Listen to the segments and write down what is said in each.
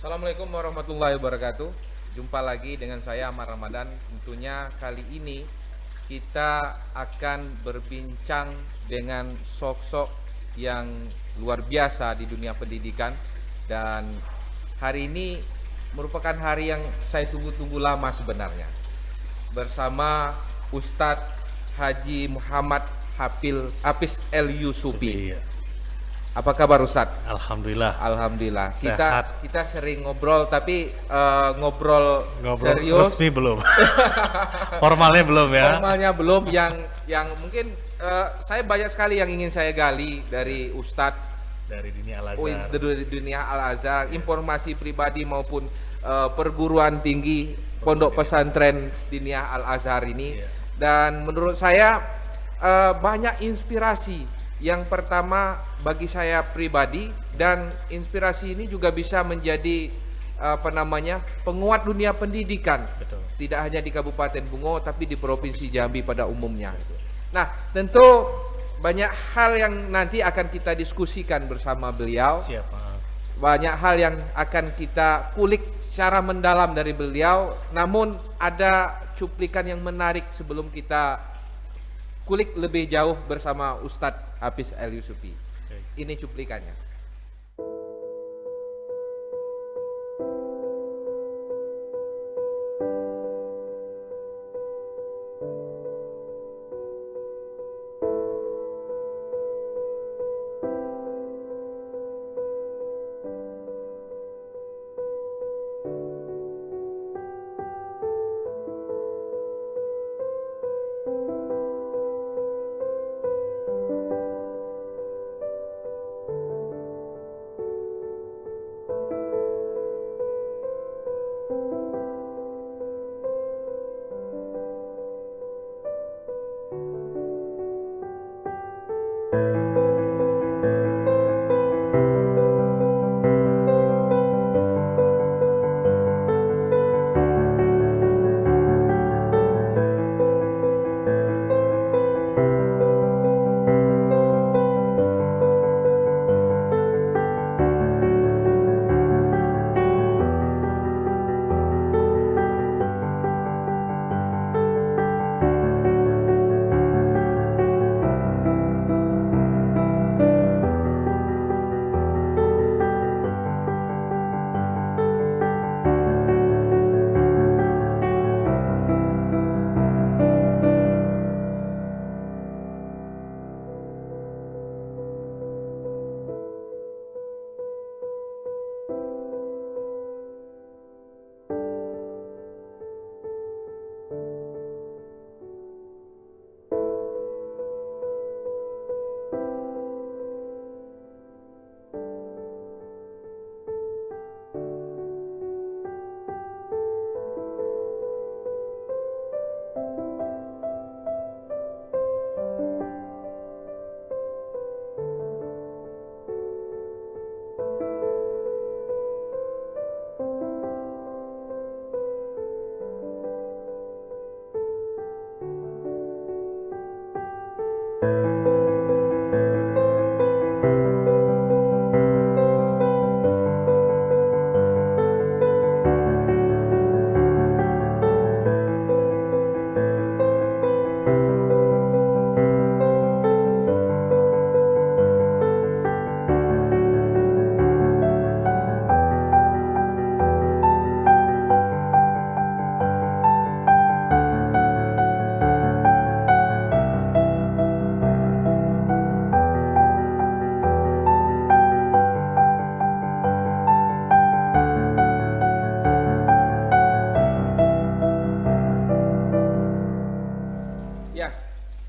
Assalamualaikum warahmatullahi wabarakatuh. Jumpa lagi dengan saya Amar Ramadan. Tentunya kali ini kita akan berbincang dengan sosok yang luar biasa di dunia pendidikan. Dan hari ini merupakan hari yang saya tunggu-tunggu lama sebenarnya. Bersama Ustadz Haji Muhammad Hafiz El Yusufi. Iya. Apa kabar Ustadz? Alhamdulillah. Alhamdulillah. Sehat. Kita sering ngobrol, tapi ngobrol Ngobrol serius. resmi belum. Formalnya belum ya. Formalnya belum. Yang mungkin saya banyak sekali yang ingin saya gali dari Ustadz Dari dunia Al-Azhar. dari dunia Al-Azhar, informasi pribadi maupun perguruan tinggi pondok pesantren Diniyah Al-Azhar ini. Iya. Dan menurut saya banyak inspirasi. Yang pertama bagi saya pribadi, dan inspirasi ini juga bisa menjadi penguat dunia pendidikan. Betul. Tidak hanya di Kabupaten Bungo tapi di Provinsi Jambi pada umumnya. Nah, tentu banyak hal yang nanti akan kita diskusikan bersama beliau. Siapa? Banyak hal yang akan kita kulik secara mendalam dari beliau. Namun ada cuplikan yang menarik sebelum kita kulik lebih jauh bersama Ustadz Hafiz El Yusufi. Ini cuplikannya.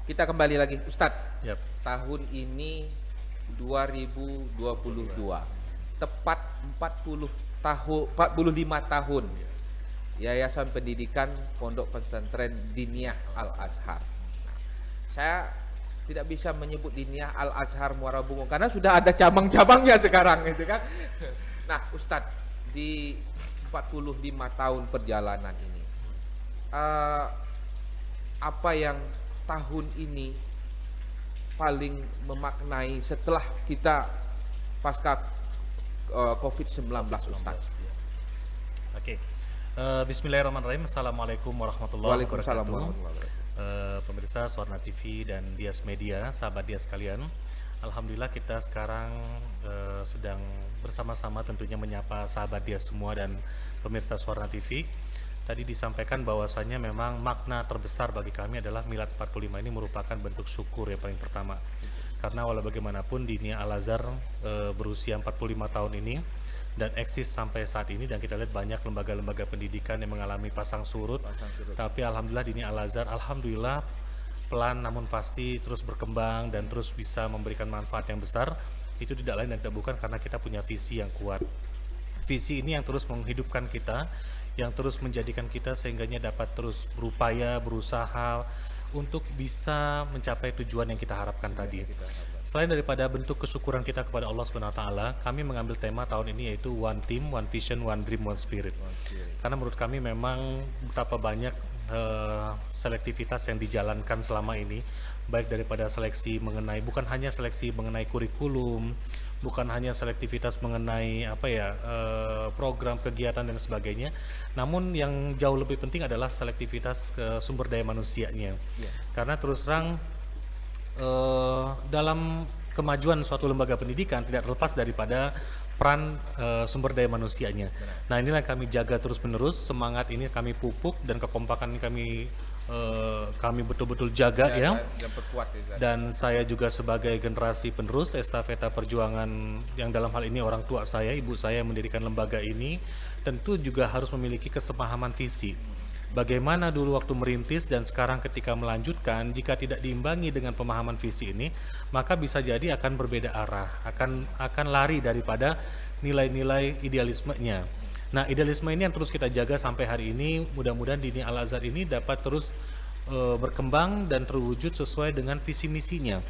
Kita kembali lagi Ustadz. Yap. Tahun ini 2022, tepat 45 tahun Yayasan Pendidikan Pondok Pesantren Diniyah Al-Azhar. Nah, saya tidak bisa menyebut Diniyah Al-Azhar Muara Bungo karena sudah ada cabang-cabangnya sekarang, gitu kan. Nah, Ustadz, di 45 tahun perjalanan ini, apa yang tahun ini paling memaknai setelah kita pasca COVID-19, Ustaz? Oke. Bismillahirrahmanirrahim. Assalamualaikum warahmatullahi Waalaikumsalam wabarakatuh. warahmatullahi wabarakatuh. Pemirsa Swarna TV dan Dias Media, sahabat Dias sekalian. Alhamdulillah kita sekarang sedang bersama-sama tentunya menyapa sahabat Dias semua dan pemirsa Swarna TV. Tadi disampaikan bahwasannya memang makna terbesar bagi kami adalah Milad 45 ini merupakan bentuk syukur yang paling pertama. Karena walau bagaimanapun Dinia Al-Azhar berusia 45 tahun ini dan eksis sampai saat ini, dan kita lihat banyak lembaga-lembaga pendidikan yang mengalami pasang surut. Tapi alhamdulillah Dinia Al-Azhar alhamdulillah pelan namun pasti terus berkembang dan terus bisa memberikan manfaat yang besar. Itu tidak lain dan tidak bukan karena kita punya visi yang kuat. Visi ini yang terus menghidupkan kita, yang terus menjadikan kita sehingganya dapat terus berupaya, berusaha untuk bisa mencapai tujuan yang kita harapkan tadi. Selain daripada bentuk kesyukuran kita kepada Allah Subhanahu wa taala, kami mengambil tema tahun ini yaitu One Team, One Vision, One Dream, One Spirit. Karena menurut kami memang betapa banyak selektivitas yang dijalankan selama ini, baik daripada seleksi mengenai, bukan hanya seleksi mengenai kurikulum, bukan hanya selektivitas mengenai program kegiatan dan sebagainya, namun yang jauh lebih penting adalah selektivitas ke sumber daya manusianya. Karena terus terang dalam kemajuan suatu lembaga pendidikan tidak terlepas daripada peran sumber daya manusianya. Nah, inilah yang kami jaga terus-menerus, semangat ini kami pupuk dan kekompakan ini kami betul-betul jaga ya. Dan saya juga sebagai generasi penerus estafeta perjuangan yang dalam hal ini orang tua saya, ibu saya yang mendirikan lembaga ini, tentu juga harus memiliki kesepahaman visi. Bagaimana dulu waktu merintis dan sekarang ketika melanjutkan, jika tidak diimbangi dengan pemahaman visi ini, maka bisa jadi akan berbeda arah, akan lari daripada nilai-nilai idealismenya. Nah, idealisme ini yang terus kita jaga sampai hari ini. Mudah-mudahan Dinia Al-Azhar ini dapat terus berkembang dan terwujud sesuai dengan visi misinya.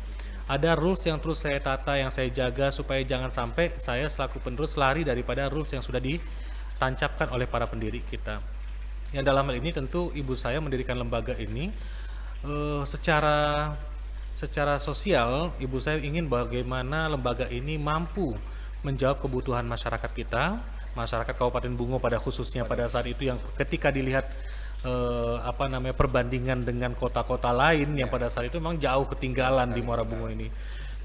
Ada rules yang terus saya tata, yang saya jaga supaya jangan sampai saya selaku penerus lari daripada rules yang sudah ditancapkan oleh para pendiri kita. Yang dalam hal ini tentu ibu saya mendirikan lembaga ini secara sosial. Ibu saya ingin bagaimana lembaga ini mampu menjawab kebutuhan masyarakat kita, masyarakat Kabupaten Bungo pada khususnya pada saat itu, yang ketika dilihat perbandingan dengan kota-kota lain yang pada saat itu memang jauh ketinggalan di Muara Bungo ini.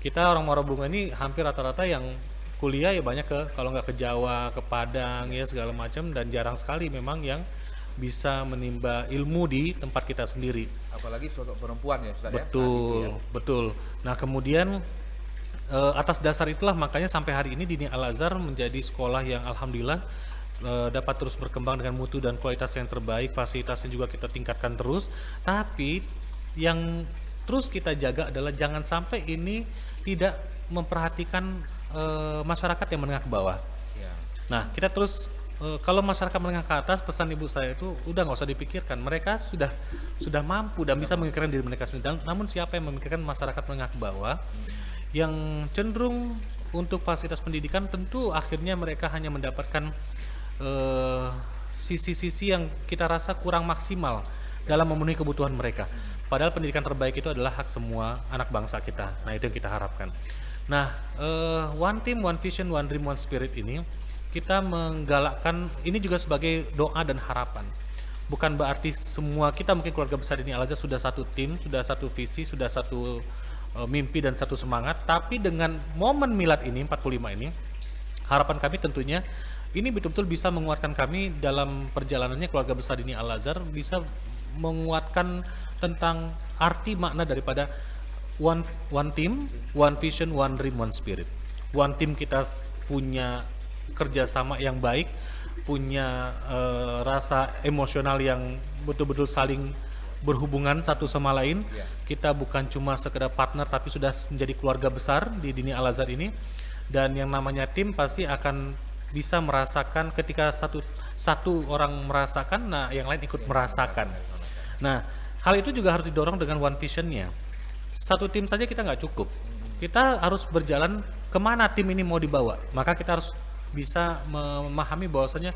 Kita orang Muara Bungo ini hampir rata-rata yang kuliah ya banyak kalau nggak ke Jawa, ke Padang ya segala macam, dan jarang sekali memang yang bisa menimba ilmu di tempat kita sendiri. Apalagi sosok perempuan ya Ustaz. Betul, betul. Nah, kemudian atas dasar itulah makanya sampai hari ini Dinia Al-Azhar menjadi sekolah yang alhamdulillah dapat terus berkembang dengan mutu dan kualitas yang terbaik. Fasilitasnya juga kita tingkatkan terus. Tapi yang terus kita jaga adalah jangan sampai ini tidak memperhatikan masyarakat yang menengah ke bawah. Nah, kita terus kalau masyarakat menengah ke atas, pesan ibu saya itu udah nggak usah dipikirkan. Mereka sudah mampu dan bisa memikirkan diri mereka sendiri. Namun siapa yang memikirkan masyarakat menengah ke bawah yang cenderung untuk fasilitas pendidikan, tentu akhirnya mereka hanya mendapatkan sisi-sisi yang kita rasa kurang maksimal dalam memenuhi kebutuhan mereka. Padahal pendidikan terbaik itu adalah hak semua anak bangsa kita. Nah, itu yang kita harapkan. Nah, One Team, One Vision, One Dream, One Spirit ini kita menggalakkan ini juga sebagai doa dan harapan. Bukan berarti semua kita, mungkin keluarga besar Dinia Al-Azhar sudah satu tim, sudah satu visi, sudah satu mimpi dan satu semangat. Tapi dengan momen milad ini 45 ini, harapan kami tentunya ini betul-betul bisa menguatkan kami dalam perjalanannya keluarga besar Dinia Al-Azhar, bisa menguatkan tentang arti makna daripada one team, one vision, one dream, one spirit. One team kita punya kerjasama yang baik, punya rasa emosional yang betul-betul saling berhubungan satu sama lain. Kita bukan cuma sekedar partner, tapi sudah menjadi keluarga besar di Dinia Al-Azhar ini. Dan yang namanya tim pasti akan bisa merasakan, ketika satu orang merasakan, nah yang lain ikut merasakan. Nah, hal itu juga harus didorong dengan one visionnya. Satu tim saja kita nggak cukup. Kita harus berjalan kemana tim ini mau dibawa. Maka kita harus bisa memahami bahwasanya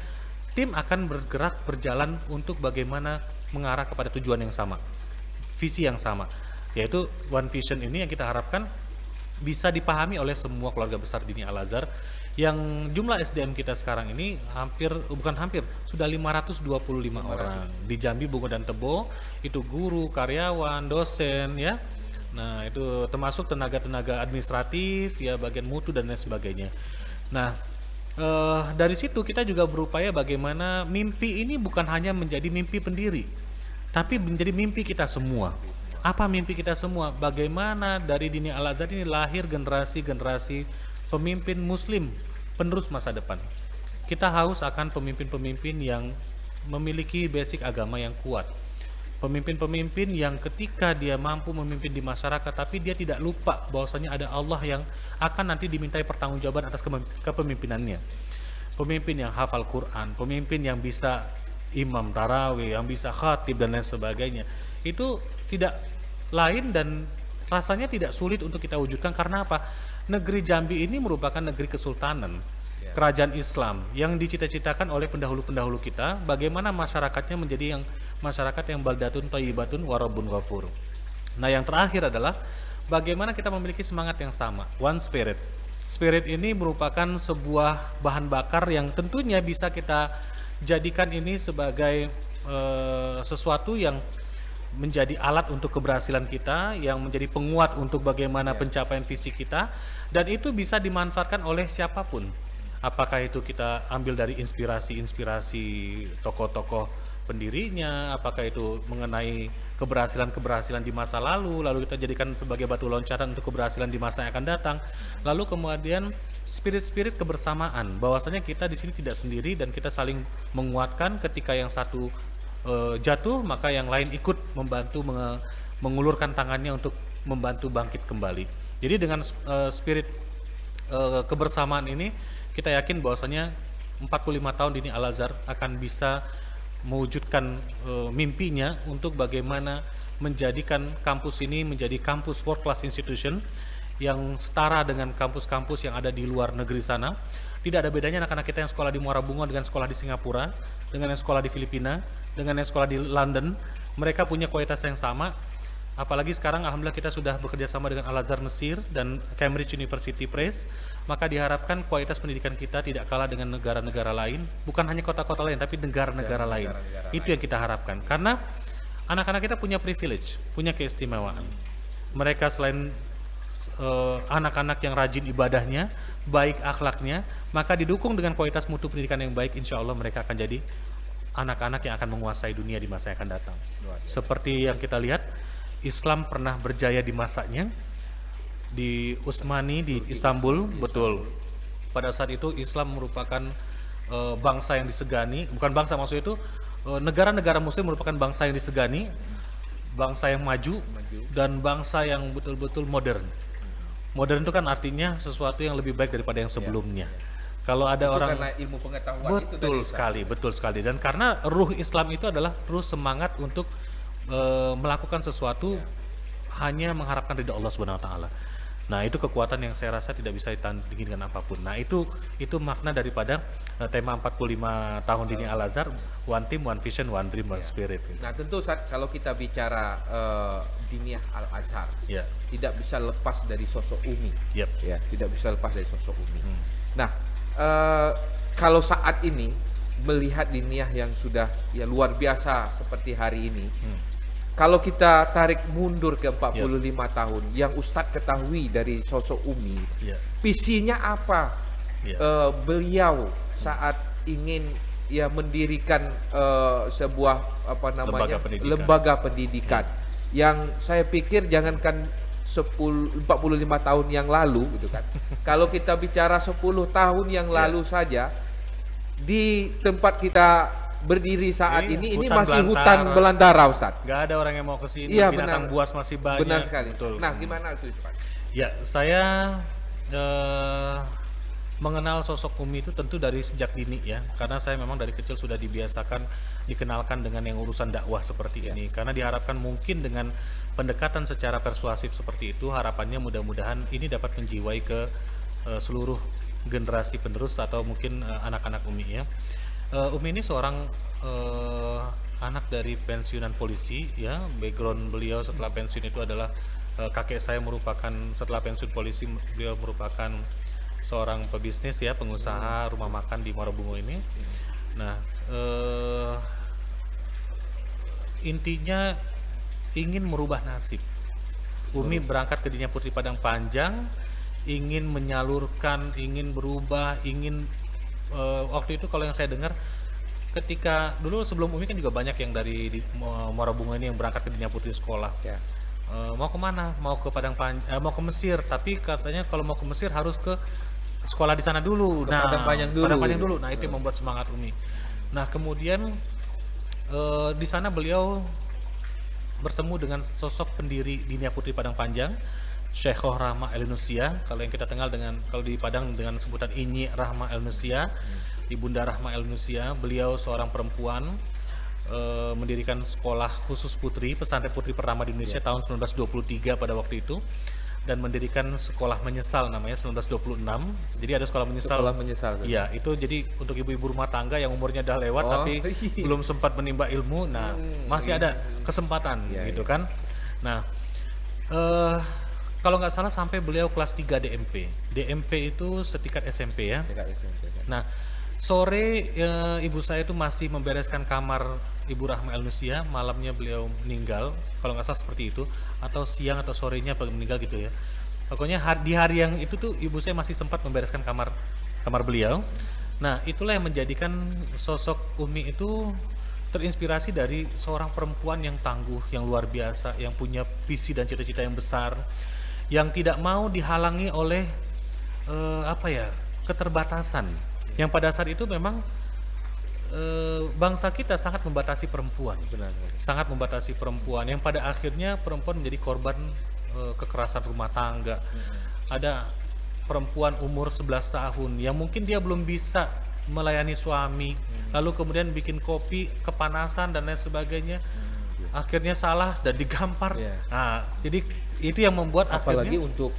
tim akan bergerak berjalan untuk bagaimana mengarah kepada tujuan yang sama, visi yang sama, yaitu one vision ini yang kita harapkan bisa dipahami oleh semua keluarga besar Dini Al-Azhar yang jumlah SDM kita sekarang ini bukan hampir, sudah 525 orang di Jambi, Bungo dan Tebo, itu guru, karyawan, dosen ya. Nah, itu termasuk tenaga-tenaga administratif ya, bagian mutu dan lain sebagainya. Nah, dari situ kita juga berupaya bagaimana mimpi ini bukan hanya menjadi mimpi pendiri, tapi menjadi mimpi kita semua. Apa mimpi kita semua? Bagaimana dari Dini Al-Azhar ini lahir generasi-generasi pemimpin muslim penerus masa depan. Kita haus akan pemimpin-pemimpin yang memiliki basic agama yang kuat. Pemimpin-pemimpin yang ketika dia mampu memimpin di masyarakat, tapi dia tidak lupa bahwasanya ada Allah yang akan nanti dimintai pertanggungjawaban atas kepemimpinannya. Pemimpin yang hafal Quran, pemimpin yang bisa imam tarawih, yang bisa khatib dan lain sebagainya. Itu tidak lain dan rasanya tidak sulit untuk kita wujudkan. Karena apa? Negeri Jambi ini merupakan negeri kesultanan, kerajaan Islam yang dicita-citakan oleh pendahulu-pendahulu kita, bagaimana masyarakatnya menjadi masyarakat yang baldatun thayyibatun warabun ghafur. Nah, yang terakhir adalah bagaimana kita memiliki semangat yang sama, one spirit. Spirit ini merupakan sebuah bahan bakar yang tentunya bisa kita jadikan ini sebagai sesuatu yang menjadi alat untuk keberhasilan kita, yang menjadi penguat untuk bagaimana pencapaian visi kita, dan itu bisa dimanfaatkan oleh siapapun. Apakah itu kita ambil dari inspirasi tokoh-tokoh pendirinya, apakah itu mengenai keberhasilan di masa lalu kita jadikan sebagai batu loncatan untuk keberhasilan di masa yang akan datang. Lalu kemudian spirit kebersamaan, bahwasanya kita di sini tidak sendiri dan kita saling menguatkan. Ketika yang satu jatuh, maka yang lain ikut membantu mengulurkan tangannya untuk membantu bangkit kembali. Jadi dengan spirit kebersamaan ini, kita yakin bahwasanya 45 tahun Dini Al-Azhar akan bisa mewujudkan mimpinya untuk bagaimana menjadikan kampus ini menjadi kampus world class institution yang setara dengan kampus-kampus yang ada di luar negeri sana. Tidak ada bedanya anak-anak kita yang sekolah di Muara Bungo dengan sekolah di Singapura, dengan yang sekolah di Filipina, dengan yang sekolah di London. Mereka punya kualitas yang sama. Apalagi sekarang alhamdulillah kita sudah bekerja sama dengan Al-Azhar Mesir dan Cambridge University Press. Maka diharapkan kualitas pendidikan kita tidak kalah dengan negara-negara lain, bukan hanya kota-kota lain tapi negara-negara lain. Itu yang kita harapkan. Karena anak-anak kita punya privilege, punya keistimewaan. Mereka selain anak-anak yang rajin ibadahnya, baik akhlaknya, maka didukung dengan kualitas mutu pendidikan yang baik, insya Allah mereka akan jadi anak-anak yang akan menguasai dunia di masa yang akan datang. Seperti yang kita lihat, Islam pernah berjaya di masanya, di Utsmani, di Istanbul, betul. Pada saat itu Islam merupakan bangsa yang disegani, bukan bangsa maksudnya itu, negara-negara muslim merupakan bangsa yang disegani, bangsa yang maju, dan bangsa yang betul-betul modern. Modern itu kan artinya sesuatu yang lebih baik daripada yang sebelumnya. Kalau ada itu orang karena ilmu pengetahuan betul itu sekali, betul sekali. Dan karena ruh Islam itu adalah ruh semangat untuk melakukan sesuatu hanya mengharapkan ridha Allah Subhanahu wa taala. Nah, itu kekuatan yang saya rasa tidak bisa ditandingi dengan apapun. Nah, itu makna daripada tema 45 tahun Dini Al-Azhar, one team, one vision, one dream, one spirit. Nah, tentu kalau kita bicara Diniyah Al-Azhar, tidak bisa lepas dari sosok Umi. Ya, tidak bisa lepas dari sosok Umi. Nah, kalau saat ini melihat Diniyah yang sudah luar biasa seperti hari ini, kalau kita tarik mundur ke 45 tahun yang Ustadz ketahui dari sosok Umi, visinya apa beliau saat ingin mendirikan sebuah lembaga pendidikan yang saya pikir jangankan 45 tahun yang lalu gitu kan. Kalau kita bicara 10 tahun yang lalu saja di tempat kita berdiri saat ini masih hutan belantara, Ustaz. Gak ada orang yang mau ke sini, binatang buas masih banyak. Benar sekali. Betul. Nah, gimana itu, Ustaz? Ya, saya mengenal sosok Umi itu tentu dari sejak dini ya, karena saya memang dari kecil sudah dikenalkan dengan yang urusan dakwah seperti ini. Karena diharapkan mungkin dengan pendekatan secara persuasif seperti itu, harapannya mudah-mudahan ini dapat menjiwai ke seluruh generasi penerus atau mungkin anak-anak Umi ya. Umi ini seorang anak dari pensiunan polisi ya. Background beliau setelah pensiun itu adalah kakek saya merupakan, setelah pensiun polisi, beliau merupakan seorang pebisnis ya, pengusaha rumah makan di Muara Bungo ini. Nah, intinya ingin merubah nasib. Umi berangkat ke Dinya Putri Padang Panjang, ingin menyalurkan, ingin berubah, ingin waktu itu kalau yang saya dengar, ketika dulu sebelum Umi kan juga banyak yang dari Muara Bungo ini yang berangkat ke Dinya Putri sekolah. Ya. Mau kemana? Mau ke mau ke Mesir, tapi katanya kalau mau ke Mesir harus ke sekolah di sana dulu. Ke Padang Panjang dulu. Padang Panjang dulu. Nah, itu yang membuat semangat Umi. Nah, kemudian di sana beliau bertemu dengan sosok pendiri Dinya Putri Padang Panjang, Syekhoh Rahma El Nusia. Kalau yang kita kenal kalau di Padang dengan sebutan Inyi Rahma El Nusia, Ibunda Rahma El Nusia. Beliau seorang perempuan, mendirikan sekolah khusus putri, pesantren putri pertama di Indonesia tahun 1923 pada waktu itu, dan mendirikan sekolah menyesal namanya 1926. Jadi ada sekolah menyesal. Sekolah menyesal. Iya, itu jadi untuk ibu-ibu rumah tangga yang umurnya udah lewat tapi iya. belum sempat menimba ilmu. Nah, masih ada kesempatan gitu kan. Nah, kalau nggak salah sampai beliau kelas 3 DMP. DMP itu setingkat SMP ya. Nah, sore ibu saya itu masih membereskan kamar Ibu Rahma El Nusia, malamnya beliau meninggal, kalau nggak salah seperti itu, atau siang atau sorenya meninggal gitu ya. Pokoknya di hari yang itu tuh ibu saya masih sempat membereskan kamar beliau. Nah, itulah yang menjadikan sosok Umi itu terinspirasi dari seorang perempuan yang tangguh, yang luar biasa, yang punya visi dan cita-cita yang besar, yang tidak mau dihalangi oleh keterbatasan. Yang pada saat itu memang bangsa kita sangat membatasi perempuan. Benar. Sangat membatasi perempuan, yang pada akhirnya perempuan menjadi korban kekerasan rumah tangga. Ada perempuan umur 11 tahun yang mungkin dia belum bisa melayani suami, lalu kemudian bikin kopi kepanasan dan lain sebagainya, akhirnya salah dan digampar. Nah, jadi itu yang membuat apalagi akhirnya, untuk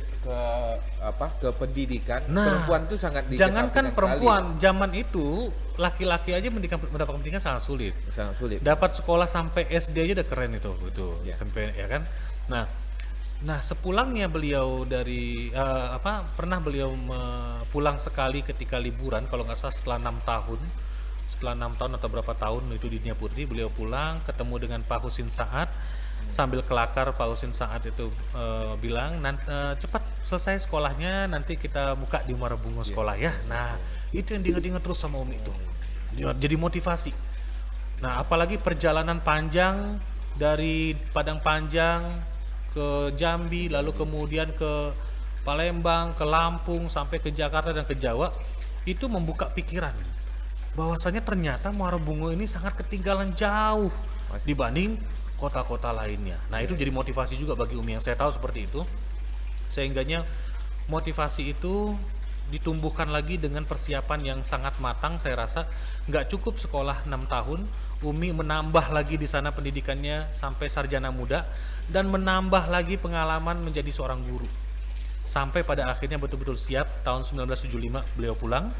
ke pendidikan, nah, perempuan itu sangat jangankan perempuan, sekali. zaman itu laki-laki aja mendapat pendidikan sangat sulit. Sangat sulit. Dapat sekolah sampai SD aja udah keren itu sampai ya kan. Nah, sepulangnya beliau dari pernah beliau pulang sekali ketika liburan, kalau nggak salah setelah 6 tahun atau berapa tahun itu di Dinya Putri, beliau pulang ketemu dengan Pak Husin Saad. Sambil kelakar Pak Husin Saad itu bilang, cepat selesai sekolahnya, nanti kita buka di Muara Bungo sekolah ya. Nah, itu yang diingat-ingat terus sama Umi itu, jadi motivasi. Nah, apalagi perjalanan panjang dari Padang Panjang ke Jambi, lalu kemudian ke Palembang, ke Lampung, sampai ke Jakarta dan ke Jawa, itu membuka pikiran bahwasanya ternyata Muara Bungo ini sangat ketinggalan jauh dibanding kota-kota lainnya. Nah, itu jadi motivasi juga bagi Umi, yang saya tahu seperti itu. Sehingganya motivasi itu ditumbuhkan lagi dengan persiapan yang sangat matang. Saya rasa nggak cukup sekolah 6 tahun, Umi menambah lagi di sana pendidikannya sampai sarjana muda dan menambah lagi pengalaman menjadi seorang guru. Sampai pada akhirnya betul-betul siap tahun 1975 beliau pulang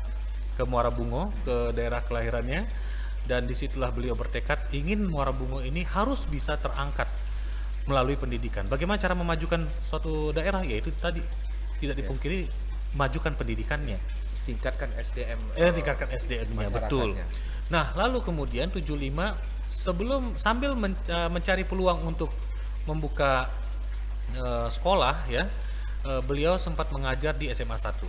ke Muara Bungo, ke daerah kelahirannya. Dan disitulah beliau bertekad ingin Muara Bungo ini harus bisa terangkat melalui pendidikan. Bagaimana cara memajukan suatu daerah? Yaitu tadi, tidak dipungkiri, majukan pendidikannya. Tingkatkan SDM. Tingkatkan SDM-nya, betul. Nah, lalu kemudian 75 sambil mencari peluang untuk membuka sekolah ya, beliau sempat mengajar di SMA 1.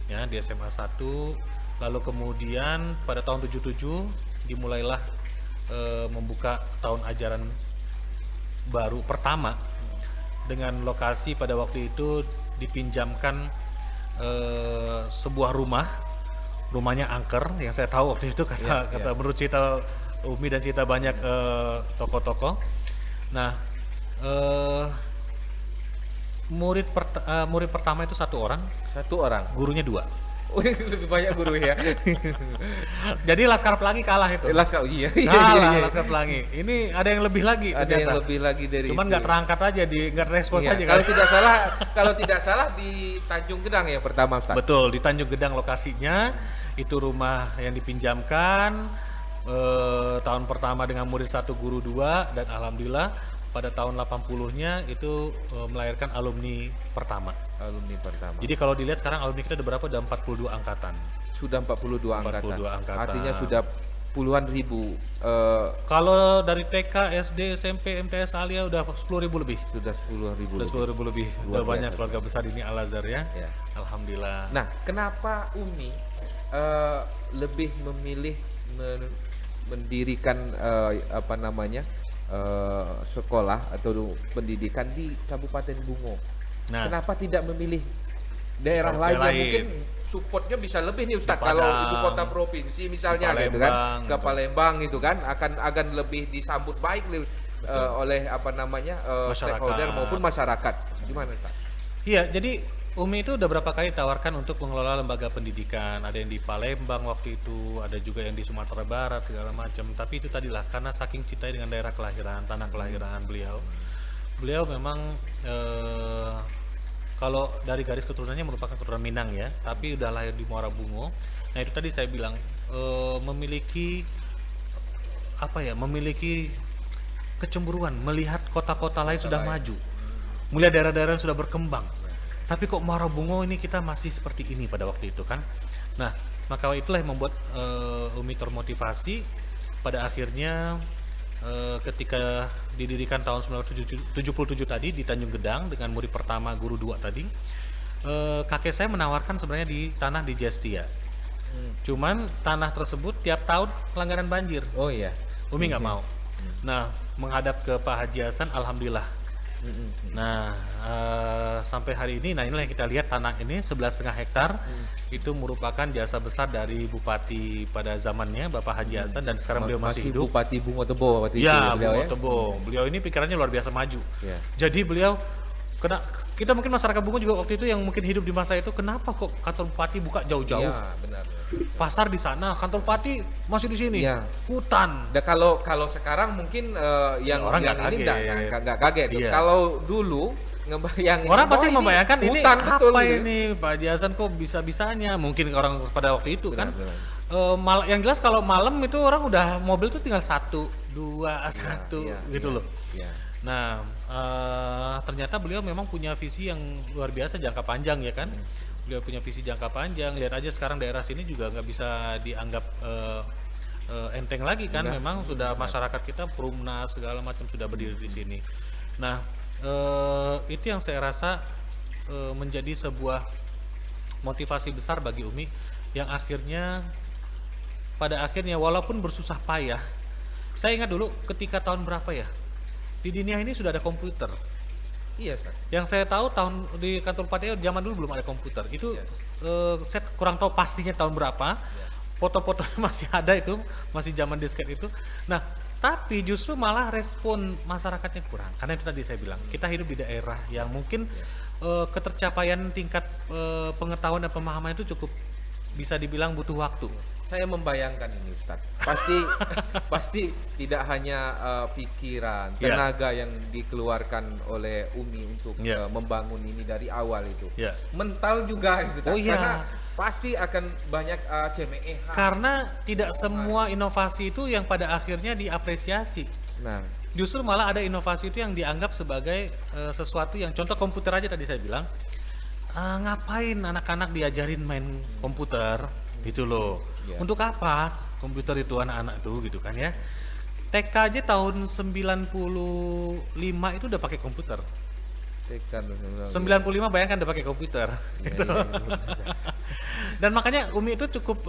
Ya, di SMA 1. Lalu kemudian pada tahun 77 dimulailah membuka tahun ajaran baru pertama dengan lokasi pada waktu itu dipinjamkan sebuah rumahnya angker, yang saya tahu waktu itu kata menurut cerita Umi dan cerita banyak tokoh-tokoh. Nah, murid pertama itu satu orang, gurunya 2. Lebih banyak guru ya. Jadi Laskar Pelangi kalah itu. Laskar Pelangi. Ini ada yang lebih lagi. Ada yang lebih lagi dari. Cuman nggak terangkat aja, nggak terekspos aja. Kalau tidak salah di Tanjung Gedang ya pertama, Ustaz. Betul, di Tanjung Gedang lokasinya. Itu rumah yang dipinjamkan tahun pertama dengan murid 1 guru 2, dan alhamdulillah pada tahun 80-nya itu melahirkan alumni pertama. Alumni pertama. Jadi kalau dilihat sekarang alumni kita udah berapa? Udah 42 angkatan. Sudah 42 angkatan. 42 angkatan. Artinya sudah puluhan ribu. Kalau dari TK, SD, SMP, MTS, Alia udah 10.000 lebih. Sudah 10.000. Udah 10.000 lebih. Udah Luar banyak biasa. keluarga besar ini Al Azhar ya. Ya. Alhamdulillah. Nah, kenapa Umi lebih memilih mendirikan sekolah atau pendidikan di Kabupaten Bungo? Nah, Kenapa tidak memilih daerah Daerah lain yang lain. mungkin supportnya bisa lebih nih Ustadz, Di kalau Padang, ibu kota provinsi misalnya di gitu kan, Palembang, ke gitu. Palembang gitu kan, akan lebih disambut baik oleh Masyarakat. stakeholder maupun masyarakat. Gimana Ustadz? iya, jadi Umi itu udah berapa kali tawarkan untuk mengelola lembaga pendidikan. Ada yang di Palembang waktu itu, ada juga yang di Sumatera Barat segala macam. Tapi itu tadilah karena saking cintai dengan daerah kelahiran, tanah kelahiran beliau. Beliau memang kalau dari garis keturunannya merupakan keturunan Minang ya, tapi udah lahir di Muara Bungo. Nah itu tadi saya bilang memiliki memiliki kecemburuan melihat kota-kota lain sudah maju, melihat daerah-daerah yang sudah berkembang. Tapi kok Muara Bungo ini kita masih seperti ini pada waktu itu kan. Nah maka itulah yang membuat Umi termotivasi pada akhirnya. Ketika didirikan tahun 1977 tadi di Tanjung Gedang dengan murid pertama guru 2 tadi, kakek saya menawarkan sebenarnya di tanah di Jestia. Cuman tanah tersebut tiap tahun langganan banjir. Oh iya. Umi nggak mau. Nah menghadap ke Pak Haji Hasan, alhamdulillah. Nah sampai hari ini, nah inilah yang kita lihat tanah ini 11,5 hektar itu merupakan jasa besar dari Bupati pada zamannya Bapak Haji Hasan, dan sekarang beliau masih hidup. Bupati Bungo Tebo waktu itu Ya, beliau Bungo ya. Tebo. Beliau ini pikirannya luar biasa maju. Ya. Jadi beliau kita mungkin masyarakat Bungo juga waktu itu yang mungkin hidup di masa itu, kenapa kok kantor bupati buka jauh-jauh? Iya, benar. Pasar di sana, kantor bupati masih di sini. Iya. Hutan. Dan kalau sekarang mungkin yang orang yang nggak ini kaget. nggak kaget. Iya. Kalau dulu ngebayangin Orang pasti oh, ini membayangkan ini hutan, betul apa gitu. ini Pak Haji Hasan kok bisa-bisanya, mungkin orang pada waktu itu Benar, kan. benar. Yang jelas kalau malam itu orang udah mobil tuh tinggal 1, 2, 1 iya, gitu iya, loh. iya. Nah, ternyata beliau memang punya visi yang luar biasa jangka panjang ya kan. Beliau punya visi jangka panjang. Lihat aja sekarang daerah sini juga nggak bisa dianggap enteng lagi kan. Enggak. Memang sudah masyarakat kita Perumnas segala macam sudah berdiri di sini. Nah, itu yang saya rasa menjadi sebuah motivasi besar bagi Umi, yang akhirnya pada akhirnya walaupun bersusah payah. Saya ingat dulu ketika tahun berapa ya, di dunia ini sudah ada komputer. Iya, Ustaz. Yang saya tahu tahun di kantor bupati zaman dulu belum ada komputer. Itu saya kurang tahu pastinya tahun berapa. Foto-fotonya masih ada itu, masih zaman disket itu. Nah, tapi justru malah respon masyarakatnya kurang. Karena itu tadi saya bilang, kita hidup di daerah yang mungkin ketercapaian tingkat pengetahuan dan pemahaman itu cukup bisa dibilang butuh waktu. Saya membayangkan ini Ustaz. Pasti tidak hanya pikiran, Ya. tenaga yang dikeluarkan oleh Umi untuk Ya. membangun ini dari awal itu. Ya. Mental juga Ustaz. Oh, iya. Karena pasti akan banyak CMEH. Karena tidak semua inovasi itu yang pada akhirnya diapresiasi. Nah, Justru malah ada inovasi itu yang dianggap sebagai sesuatu yang, contoh komputer aja tadi saya bilang, ngapain anak-anak diajarin main komputer gitu loh. Iya. Untuk apa komputer itu anak-anak tuh gitu kan ya. TK aja tahun 95 itu udah pakai komputer. tekan 95 bayangkan udah pakai komputer. Gitu. Dan makanya Umi itu cukup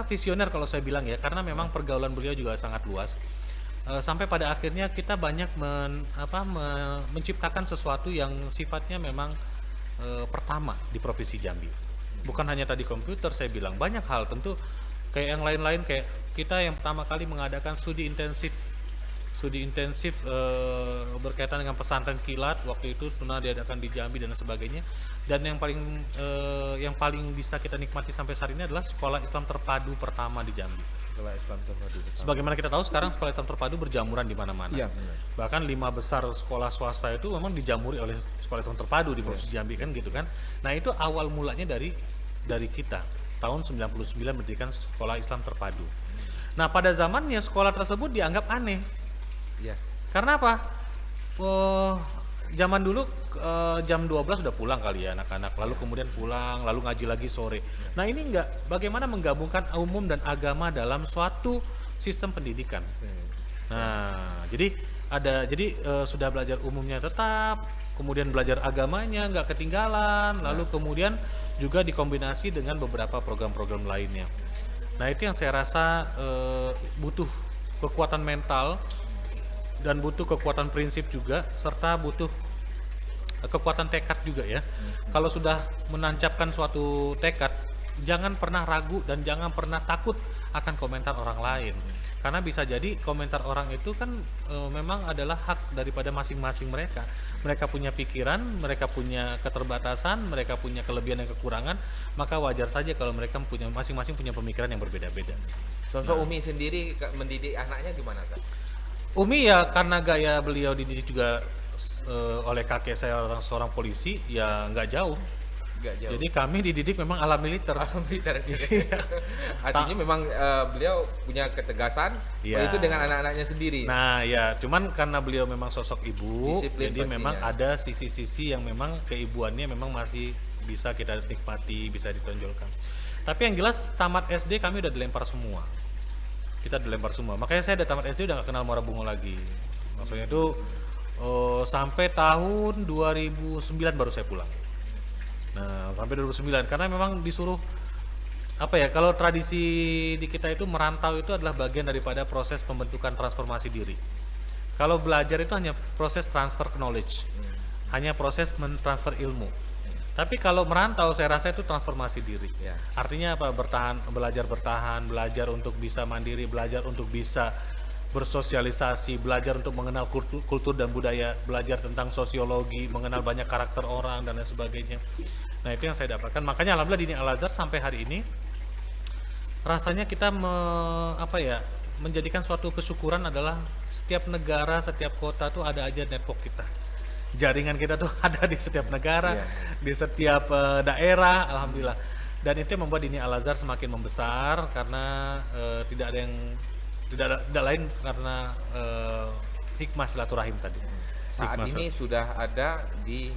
visioner kalau saya bilang ya, karena memang pergaulan beliau juga sangat luas. Sampai pada akhirnya kita banyak menciptakan sesuatu yang sifatnya memang pertama di Provinsi Jambi. Bukan hanya tadi komputer, saya bilang banyak hal, tentu kayak yang lain-lain, kayak kita yang pertama kali mengadakan studi intensif berkaitan dengan pesantren kilat waktu itu pernah diadakan di Jambi dan sebagainya. Dan yang paling bisa kita nikmati sampai saat ini adalah sekolah Islam terpadu pertama di Jambi. Sekolah Islam terpadu. Sebagaimana kita tahu sekarang sekolah Islam terpadu berjamuran di mana-mana. Iya, benar. Bahkan 5 besar sekolah swasta itu memang dijamuri oleh sekolah Islam terpadu di Provinsi Jambi kan gitu kan. Nah, itu awal mulanya dari kita tahun 99 mendirikan sekolah Islam terpadu. Nah, pada zamannya sekolah tersebut dianggap aneh. Iya. Karena apa? Oh, zaman dulu jam 12 udah pulang kali ya anak-anak, lalu kemudian pulang, lalu ngaji lagi sore. Nah ini enggak, bagaimana menggabungkan umum dan agama dalam suatu sistem pendidikan. Nah, jadi sudah belajar umumnya tetap, kemudian belajar agamanya nggak ketinggalan, lalu kemudian juga dikombinasi dengan beberapa program-program lainnya. Nah itu yang saya rasa butuh kekuatan mental dan butuh kekuatan prinsip juga, serta butuh kekuatan tekad juga ya. Kalau sudah menancapkan suatu tekad, jangan pernah ragu dan jangan pernah takut akan komentar orang lain. Karena bisa jadi komentar orang itu kan memang adalah hak daripada masing-masing mereka. Mereka punya pikiran, mereka punya keterbatasan, mereka punya kelebihan dan kekurangan, maka wajar saja kalau mereka punya masing-masing punya pemikiran yang berbeda-beda. Sosok Umi sendiri mendidik anaknya gimana Kak? Umi ya karena gaya beliau dididik juga oleh kakek saya seorang polisi, ya nggak jauh. Nggak jauh. Jadi kami dididik memang ala militer. Militer. Artinya memang beliau punya ketegasan, Iya. itu dengan anak-anaknya sendiri. Nah ya, cuman karena beliau memang sosok ibu, Disiplin jadi pastinya. memang ada sisi-sisi yang memang keibuannya memang masih bisa kita nikmati, bisa ditonjolkan. Tapi yang jelas tamat SD kami udah dilempar semua. Kita dilempar semua. Makanya saya udah tamat SD udah gak kenal Muara Bungo lagi. Maksudnya itu sampai tahun 2009 baru saya pulang. Nah, sampai 2009 karena memang disuruh apa ya, kalau tradisi di kita itu merantau itu adalah bagian daripada proses pembentukan transformasi diri. Kalau belajar itu hanya proses transfer knowledge. Hanya proses mentransfer ilmu. Tapi kalau merantau saya rasa itu transformasi diri. Ya. Artinya apa? Belajar bertahan, belajar untuk bisa mandiri, belajar untuk bisa bersosialisasi, belajar untuk mengenal kultur dan budaya, belajar tentang sosiologi, mengenal banyak karakter orang dan lain sebagainya. Nah itu yang saya dapatkan. Makanya alhamdulillah di Al Azhar sampai hari ini rasanya kita menjadikan suatu kesyukuran adalah setiap negara, setiap kota tuh ada aja network kita. Jaringan kita tuh ada di setiap negara, di setiap daerah, alhamdulillah. Dan itu yang membuat Dini Al Azhar semakin membesar karena tidak lain karena hikmah silaturahim tadi. Saat Hikmah ini sudah ada di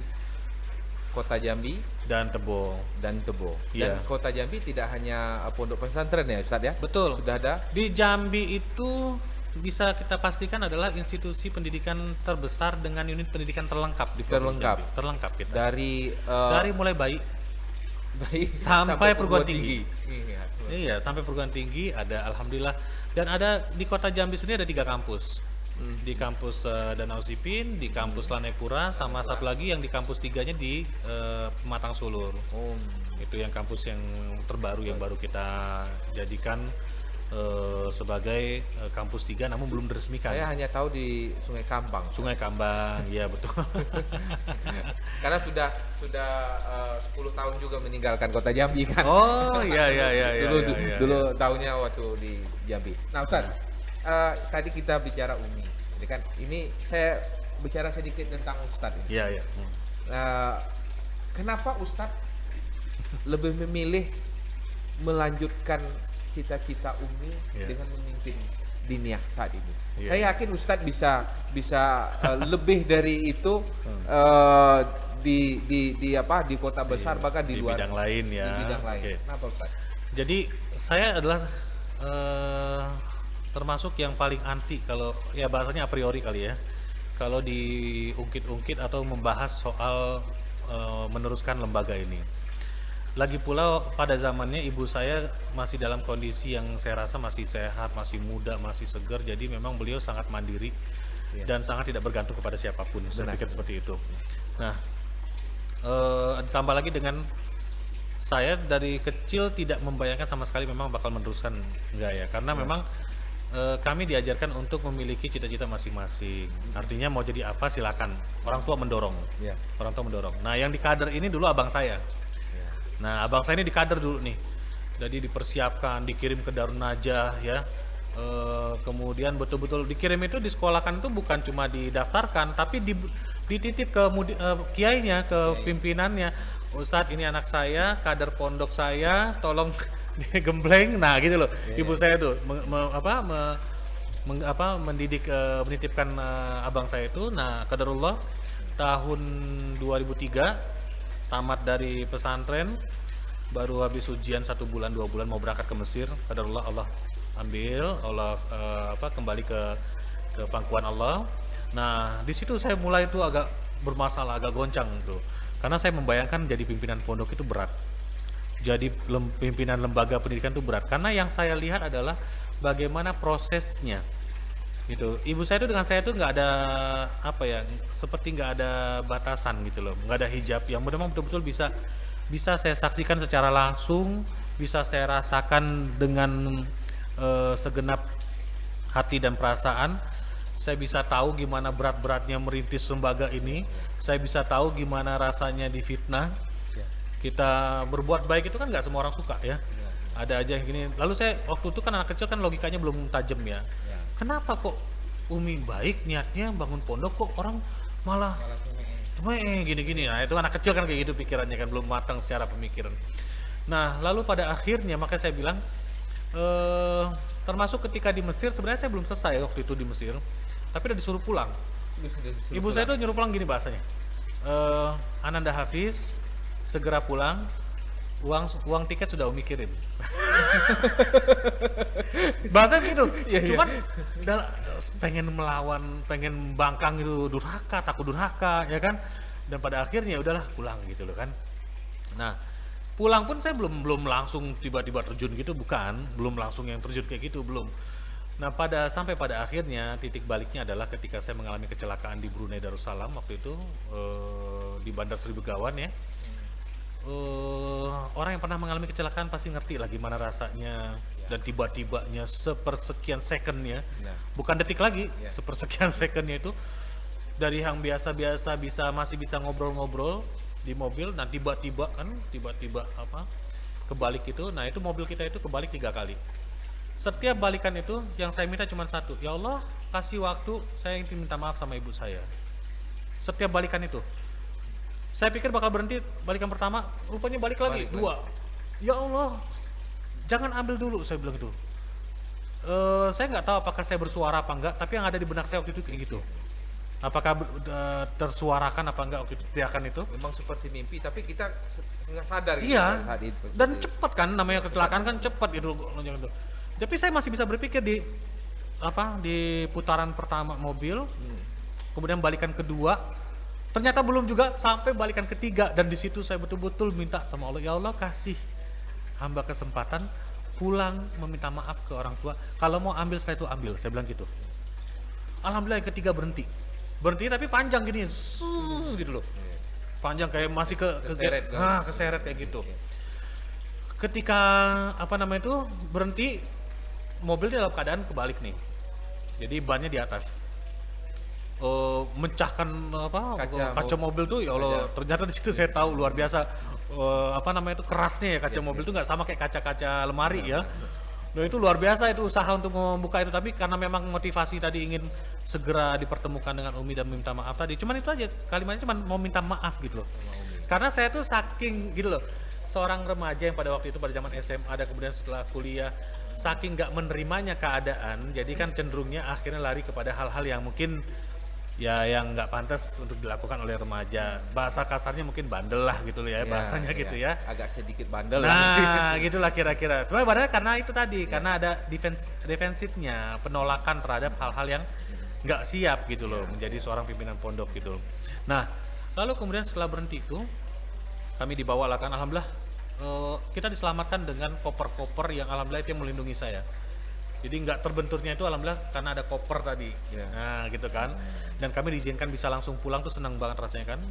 Kota Jambi dan Tebo. dan Tebo. Iya. Dan Kota Jambi tidak hanya pondok pesantren ya Ustaz ya? Betul. Sudah ada Di Jambi itu bisa kita pastikan adalah institusi pendidikan terbesar dengan unit pendidikan terlengkap di Provinsi Terlengkap. Jambi. Terlengkap kita. dari Mulai bayi bayi sampai perguruan tinggi. Iya. Iya, sampai perguruan tinggi ada alhamdulillah, dan ada di Kota Jambi sendiri ada 3 kampus. Di kampus Danau Sipin, di kampus Lanepura, sama satu lagi yang di kampus 3-nya di Pematang Sulur. Oh, Itu yang kampus yang terbaru yang baru kita jadikan sebagai kampus 3 namun belum diresmikan. saya hanya tahu di Sungai Kambang. Sungai Kambang, iya betul. Karena sudah 10 tahun juga meninggalkan Kota Jambi kan. Oh iya iya iya iya. dulu iya, iya, dulu tahunnya waktu di Jambi. Nah Ustaz, tadi kita bicara Umi. Jadi kan ini saya bicara sedikit tentang Ustaz ini. iya. Iya. Kenapa Ustaz lebih memilih melanjutkan cita-cita Umi Iya. dengan memimpin Diniyah saat ini? Iya. Saya yakin Ustaz bisa lebih dari itu di kota besar bahkan di luar bidang lain ya. di bidang lain. Oke. Kenapa Ustaz? Jadi saya adalah termasuk yang paling anti, kalau ya bahasanya a priori kali ya, kalau diungkit-ungkit atau membahas soal meneruskan lembaga ini. Lagi pula pada zamannya ibu saya masih dalam kondisi yang saya rasa masih sehat, masih muda, masih segar, jadi memang beliau sangat mandiri dan sangat tidak bergantung kepada siapapun. Saya pikir seperti itu. Nah, ditambah lagi dengan saya dari kecil tidak membayangkan sama sekali memang bakal meneruskan, enggak ya, karena memang kami diajarkan untuk memiliki cita-cita masing-masing. Artinya mau jadi apa silakan, orang tua mendorong. Ya. Orang tua mendorong. Nah, yang di kader ini dulu abang saya. Nah, abang saya ini di kader dulu nih. Jadi dipersiapkan, dikirim ke Darun Najah ya. Kemudian betul-betul dikirim itu, disekolahkan itu bukan cuma didaftarkan, tapi dititip ke kiainya, ke pimpinannya. Ustadz, ini anak saya, kader pondok saya, tolong digembleng. Nah, gitu loh. Ibu saya tuh menitipkan abang saya itu. Nah, qadarullah tahun 2003 tamat dari pesantren, baru habis ujian 1 bulan 2 bulan mau berangkat ke Mesir. Qadarullah Allah ambil, Allah kembali ke pangkuan Allah. Nah, di situ saya mulai itu agak bermasalah, agak goncang tuh. Karena saya membayangkan jadi pimpinan pondok itu berat. Jadi pimpinan lembaga pendidikan itu berat. Karena yang saya lihat adalah bagaimana prosesnya. Gitu. Ibu saya itu dengan saya itu nggak ada seperti nggak ada batasan gitu loh, nggak ada hijab yang memang betul-betul bisa saya saksikan secara langsung, bisa saya rasakan dengan segenap hati dan perasaan. Saya bisa tahu gimana berat-beratnya merintis lembaga ini. Saya bisa tahu gimana rasanya difitnah. Kita berbuat baik itu kan nggak semua orang suka ya. Ada aja yang gini. Lalu saya waktu itu kan anak kecil kan logikanya belum tajam ya. Kenapa kok Umi baik niatnya bangun pondok kok orang malah gini-gini. Nah itu anak kecil kan kayak gitu pikirannya kan, belum matang secara pemikiran. Nah lalu pada akhirnya makanya saya bilang termasuk ketika di Mesir, sebenarnya saya belum selesai waktu itu di Mesir, tapi udah disuruh pulang. Ibu saya tuh nyuruh pulang gini bahasanya, Ananda Hafiz segera pulang, uang tiket sudah Umi kirim. Bahasa gitu. Cuman pengen melawan, pengen bangkang itu durhaka, takut durhaka ya kan. Dan pada akhirnya udahlah pulang gitu loh kan. Nah, pulang pun saya belum langsung tiba-tiba terjun gitu, bukan, belum langsung yang terjun kayak gitu, belum. Nah, sampai pada akhirnya titik baliknya adalah ketika saya mengalami kecelakaan di Brunei Darussalam waktu itu di Bandar Sri Begawan ya. Orang yang pernah mengalami kecelakaan pasti ngerti lah gimana rasanya dan tiba-tibanya sepersekian secondnya, bukan detik lagi, sepersekian secondnya itu dari yang biasa-biasa masih bisa ngobrol-ngobrol di mobil, nah tiba-tiba kebalik itu. Nah itu mobil kita itu kebalik 3 kali. Setiap balikan itu yang saya minta cuma satu, ya Allah kasih waktu saya ingin minta maaf sama ibu saya. Setiap balikan itu saya pikir bakal berhenti balikan pertama, rupanya balik lagi 2. Ya Allah, jangan ambil dulu, saya bilang gitu. Saya nggak tahu apakah saya bersuara apa enggak, tapi yang ada di benak saya waktu itu kayak gitu. Apakah tersuarakan apa enggak waktu itu teriakan itu? Memang seperti mimpi, tapi kita nggak sadar. Iya. Saat itu. Dan cepat kan, namanya kecelakaan kan cepat gitu. Tapi saya masih bisa berpikir di putaran pertama mobil, kemudian balikan kedua. Ternyata belum juga sampai balikan ketiga, dan di situ saya betul-betul minta sama Allah, ya Allah kasih hamba kesempatan pulang meminta maaf ke orang tua. Kalau mau ambil setelah itu ambil, saya bilang gitu. Alhamdulillah yang ketiga berhenti tapi panjang gini, gitu loh. Panjang kayak masih keseret kayak gitu. Ketika berhenti, mobil dalam keadaan kebalik nih. Jadi bannya di atas. Mecahkan kaca mobil tuh, ya Allah, ternyata di situ saya tahu luar biasa kerasnya ya kaca mobil tuh, nggak sama kayak kaca-kaca lemari ya. Nah itu luar biasa itu usaha untuk membuka itu, tapi karena memang motivasi tadi ingin segera dipertemukan dengan Umi dan meminta maaf tadi, cuman itu aja kalimatnya, cuman mau minta maaf gitu loh. Karena saya tuh saking gitu loh, seorang remaja yang pada waktu itu pada zaman SMA dan kemudian setelah kuliah, saking nggak menerimanya keadaan, jadi kan cenderungnya akhirnya lari kepada hal-hal yang mungkin ya yang nggak pantas untuk dilakukan oleh remaja. Bahasa kasarnya mungkin bandel lah gitu loh ya, bahasanya gitu ya. Agak sedikit bandel lah. Nah, gitulah kira-kira. Sebenarnya karena itu tadi, karena ada defensifnya, penolakan terhadap hal-hal yang nggak siap gitu loh, menjadi seorang pimpinan pondok gitu. Nah, lalu kemudian setelah berhenti itu, kami dibawa lah kan, alhamdulillah kita diselamatkan dengan koper-koper yang alhamdulillah itu yang melindungi saya. Jadi nggak terbenturnya itu alhamdulillah karena ada koper tadi. Nah gitu kan. Dan kami diizinkan bisa langsung pulang tuh, senang banget rasanya kan.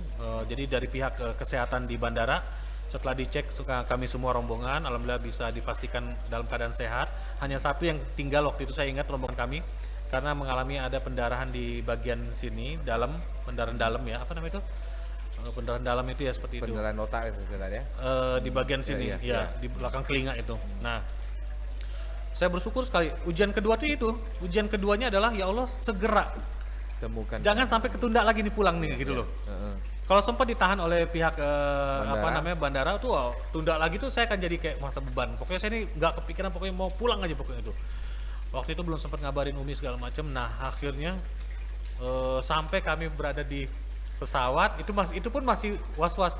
Jadi dari pihak kesehatan di bandara, setelah dicek kami semua rombongan alhamdulillah bisa dipastikan dalam keadaan sehat. Hanya satu yang tinggal waktu itu, saya ingat rombongan kami, karena mengalami ada pendarahan di bagian sini dalam, pendarahan dalam ya, apa namanya itu, pendarahan dalam itu ya seperti itu. Pendarahan otak itu sebenarnya. Di bagian sini di belakang telinga itu. Nah saya bersyukur sekali. Ujian kedua itu, ujian keduanya adalah ya Allah segera temukan, jangan sampai ketunda lagi nih pulang nih gitu loh. Kalau sempat ditahan oleh pihak bandara tuh, tunda lagi tuh saya akan jadi kayak masa beban. Pokoknya saya ini nggak kepikiran, pokoknya mau pulang aja pokoknya itu. Waktu itu belum sempat ngabarin Umi segala macam. Nah, akhirnya sampai kami berada di pesawat itu pun masih was-was.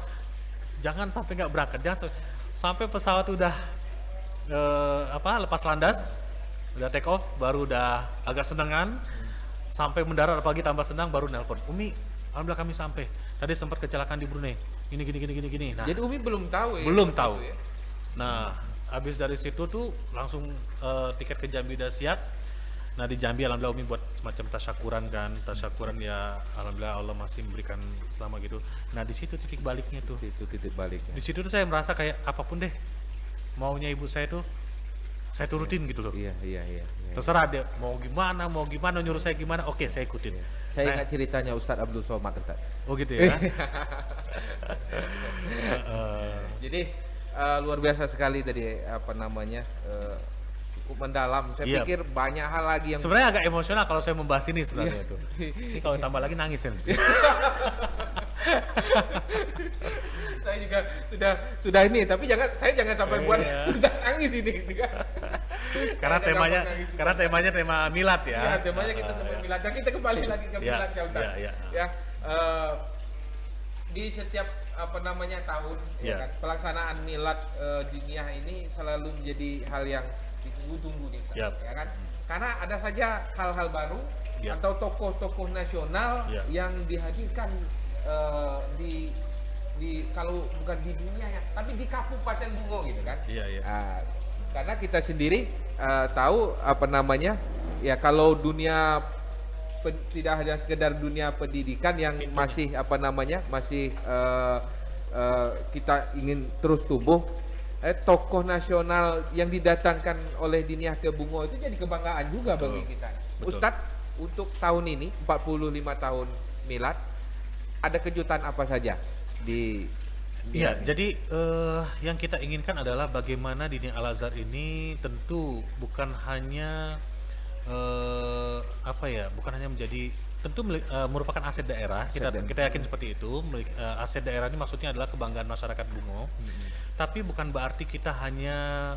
Jangan sampai nggak berangkat, jangan sampai pesawat udah lepas landas, udah take off, baru udah agak senengan. Sampai mendarat apalagi tambah senang, baru nelpon, Umi, alhamdulillah kami sampai. Tadi sempat kecelakaan di Brunei. Gini. Nah, Jadi Umi belum tahu ya? belum tahu. Ya? Nah, habis dari situ tuh langsung tiket ke Jambi udah siap. Nah, di Jambi alhamdulillah Umi buat semacam tasyakuran ya, alhamdulillah Allah masih memberikan selama gitu. Nah, di situ titik baliknya tuh. Itu titik baliknya. Di situ tuh saya merasa kayak apapun deh maunya ibu saya tuh saya turutin gitu loh. Iya. Terserah dia mau gimana nyuruh saya gimana, oke saya ikutin. Saya ingat ceritanya Ustadz Abdul Somad Ustadz. Oh gitu ya. Jadi luar biasa sekali tadi cukup mendalam. Saya pikir banyak hal lagi yang sebenarnya agak emosional kalau saya membahas ini sebenarnya itu. Ini kalau tambah lagi nangis kan. Saya juga sudah ini, tapi saya jangan sampai buat nangis ini. Karena temanya tema milad ya. Iya, temanya kita tema milad. Dan kita kembali lagi ke milad ya Ustaz. Ya, di setiap tahun ya kan, pelaksanaan milad diniyah ini selalu menjadi hal yang ditunggu-tunggu nih Ustaz, ya kan? Karena ada saja hal-hal baru atau tokoh-tokoh nasional yang dihadirkan di kalau bukan di dunia ya, tapi di Kabupaten Bungo gitu kan. Karena kita sendiri tahu ya kalau dunia tidak hanya sekedar dunia pendidikan yang masih kita ingin terus tumbuh. Tokoh nasional yang didatangkan oleh Diniyah ke Bungo itu jadi kebanggaan juga bagi kita. Ustadz, untuk tahun ini 45 tahun milad, ada kejutan apa saja di jadi yang kita inginkan adalah bagaimana Diniyah Al-Azhar ini tentu bukan hanya menjadi tentu merupakan aset daerah. Kita yakin seperti itu. Aset daerah ini maksudnya adalah kebanggaan masyarakat Bungo. Tapi bukan berarti kita hanya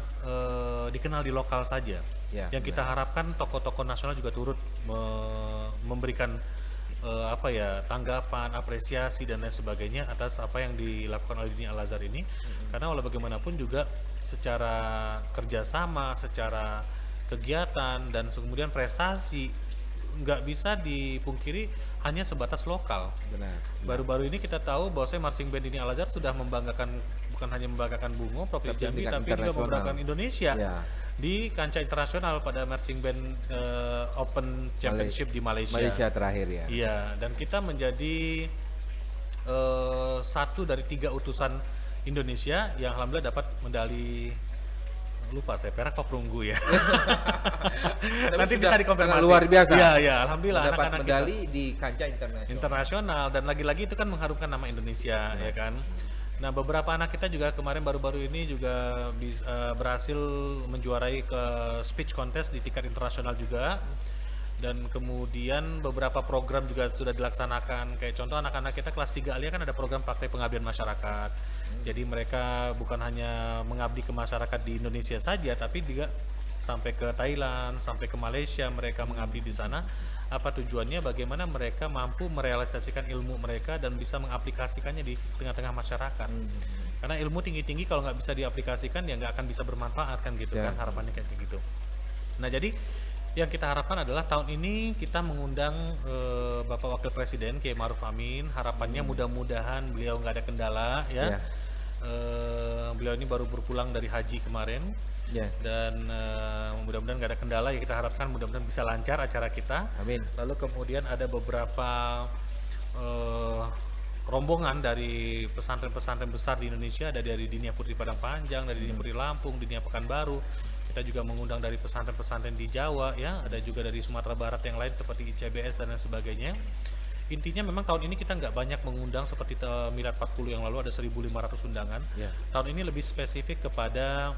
dikenal di lokal saja. Yang kita harapkan tokoh-tokoh nasional juga turut memberikan tanggapan, apresiasi dan lain sebagainya atas apa yang dilakukan oleh Diniyah Al-Azhar ini. Karena walau bagaimanapun juga secara kerjasama, secara kegiatan dan kemudian prestasi nggak bisa dipungkiri hanya sebatas lokal. Baru-baru ini kita tahu bahwa marching band Diniyah Al-Azhar sudah membanggakan, bukan hanya membanggakan Bungo, Provinsi Jambi, tapi juga membanggakan Indonesia di kancah internasional pada marching band Open Championship di Malaysia terakhir ya. Iya, dan kita menjadi satu dari 3 utusan Indonesia yang alhamdulillah dapat medali, lupa saya, perak apa perunggu ya. Nanti bisa dikonfirmasi. Luar biasa. Iya, alhamdulillah dapat medali kita di kancah internasional dan lagi-lagi itu kan mengharumkan nama Indonesia ya kan. Nah, beberapa anak kita juga kemarin baru-baru ini juga berhasil menjuarai ke speech contest di tingkat internasional juga. Dan kemudian beberapa program juga sudah dilaksanakan. Kayak contoh anak-anak kita kelas 3 Alia kan ada program praktek pengabdian masyarakat. Jadi mereka bukan hanya mengabdi ke masyarakat di Indonesia saja, tapi juga sampai ke Thailand, sampai ke Malaysia mereka mengabdi di sana. Apa tujuannya? Bagaimana mereka mampu merealisasikan ilmu mereka dan bisa mengaplikasikannya di tengah-tengah masyarakat. Karena ilmu tinggi-tinggi kalau nggak bisa diaplikasikan ya nggak akan bisa bermanfaat kan gitu kan, harapannya kayak gitu. Nah, jadi yang kita harapkan adalah tahun ini kita mengundang Bapak Wakil Presiden Kiai Ma'ruf Amin. Harapannya mudah-mudahan beliau nggak ada kendala ya. Beliau ini baru berpulang dari haji kemarin. Dan mudah-mudahan nggak ada kendala ya, kita harapkan mudah-mudahan bisa lancar acara kita. Amin. Lalu kemudian ada beberapa rombongan dari pesantren-pesantren besar di Indonesia, ada dari Diniyah Putri Padang Panjang, dari Diniyah Putri Lampung, Diniyah Pekanbaru. Kita juga mengundang dari pesantren-pesantren di Jawa ya, ada juga dari Sumatera Barat yang lain seperti ICBS dan lain sebagainya. Intinya memang tahun ini kita nggak banyak mengundang seperti Milad 40 yang lalu ada 1.500 undangan. Tahun ini lebih spesifik kepada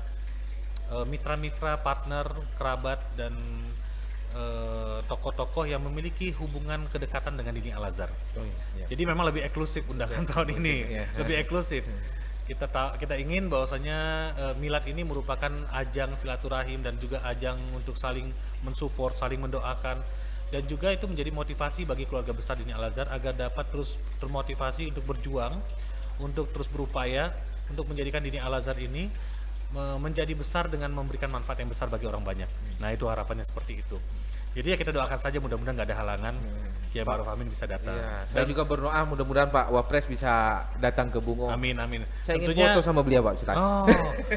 mitra-mitra, partner, kerabat dan tokoh-tokoh yang memiliki hubungan kedekatan dengan Diniyah Al-Azhar. Jadi memang lebih eksklusif undangan tahun ini, lebih eksklusif. kita ingin bahwasanya milad ini merupakan ajang silaturahim dan juga ajang untuk saling mensupport, saling mendoakan, dan juga itu menjadi motivasi bagi keluarga besar Dini Al-Azhar agar dapat terus termotivasi untuk berjuang, untuk terus berupaya untuk menjadikan Dini Al-Azhar ini menjadi besar dengan memberikan manfaat yang besar bagi orang banyak. Nah, itu harapannya seperti itu. Jadi ya kita doakan saja, mudah-mudahan nggak ada halangan, Kiai Ma'ruf Amin bisa datang. Iya, saya juga berdoa mudah-mudahan Pak Wapres bisa datang ke Bungo. Amin, amin. Saya ingin foto sama beliau Pak Ustaz. Oh,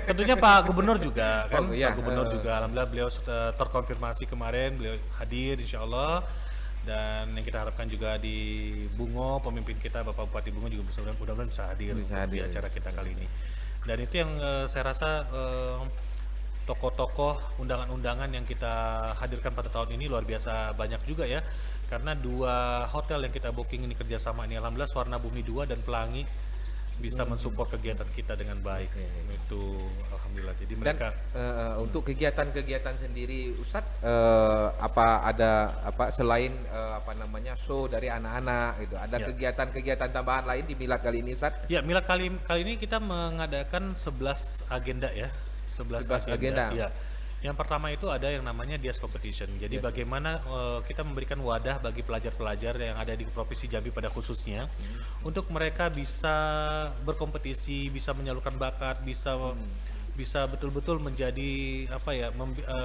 tentunya Pak Gubernur juga kan, Oh, iya. Pak Gubernur juga, alhamdulillah beliau sudah terkonfirmasi kemarin, beliau hadir insya Allah. Dan yang kita harapkan juga di Bungo, pemimpin kita Bapak Bupati Bungo juga mudah-mudahan bisa hadir di acara kita kali ini. Dan itu yang saya rasa tokoh-tokoh undangan-undangan yang kita hadirkan pada tahun ini luar biasa banyak juga ya, karena 2 hotel yang kita booking ini kerjasama ini alhamdulillah Warna Bumi 2 dan Pelangi bisa mensupport kegiatan kita dengan baik. Itu alhamdulillah. Jadi mereka untuk kegiatan-kegiatan sendiri Ustadz, apa ada apa selain apa namanya show dari anak-anak gitu, ada Ya. kegiatan-kegiatan tambahan lain di milad kali ini Ustadz? ya milad kali ini kita mengadakan 11 agenda ya. 11 agenda. Ya. Yang pertama itu ada yang namanya Dias Competition. Jadi bagaimana kita memberikan wadah bagi pelajar-pelajar yang ada di Provinsi Jambi pada khususnya untuk mereka bisa berkompetisi, bisa menyalurkan bakat, bisa betul-betul menjadi apa ya,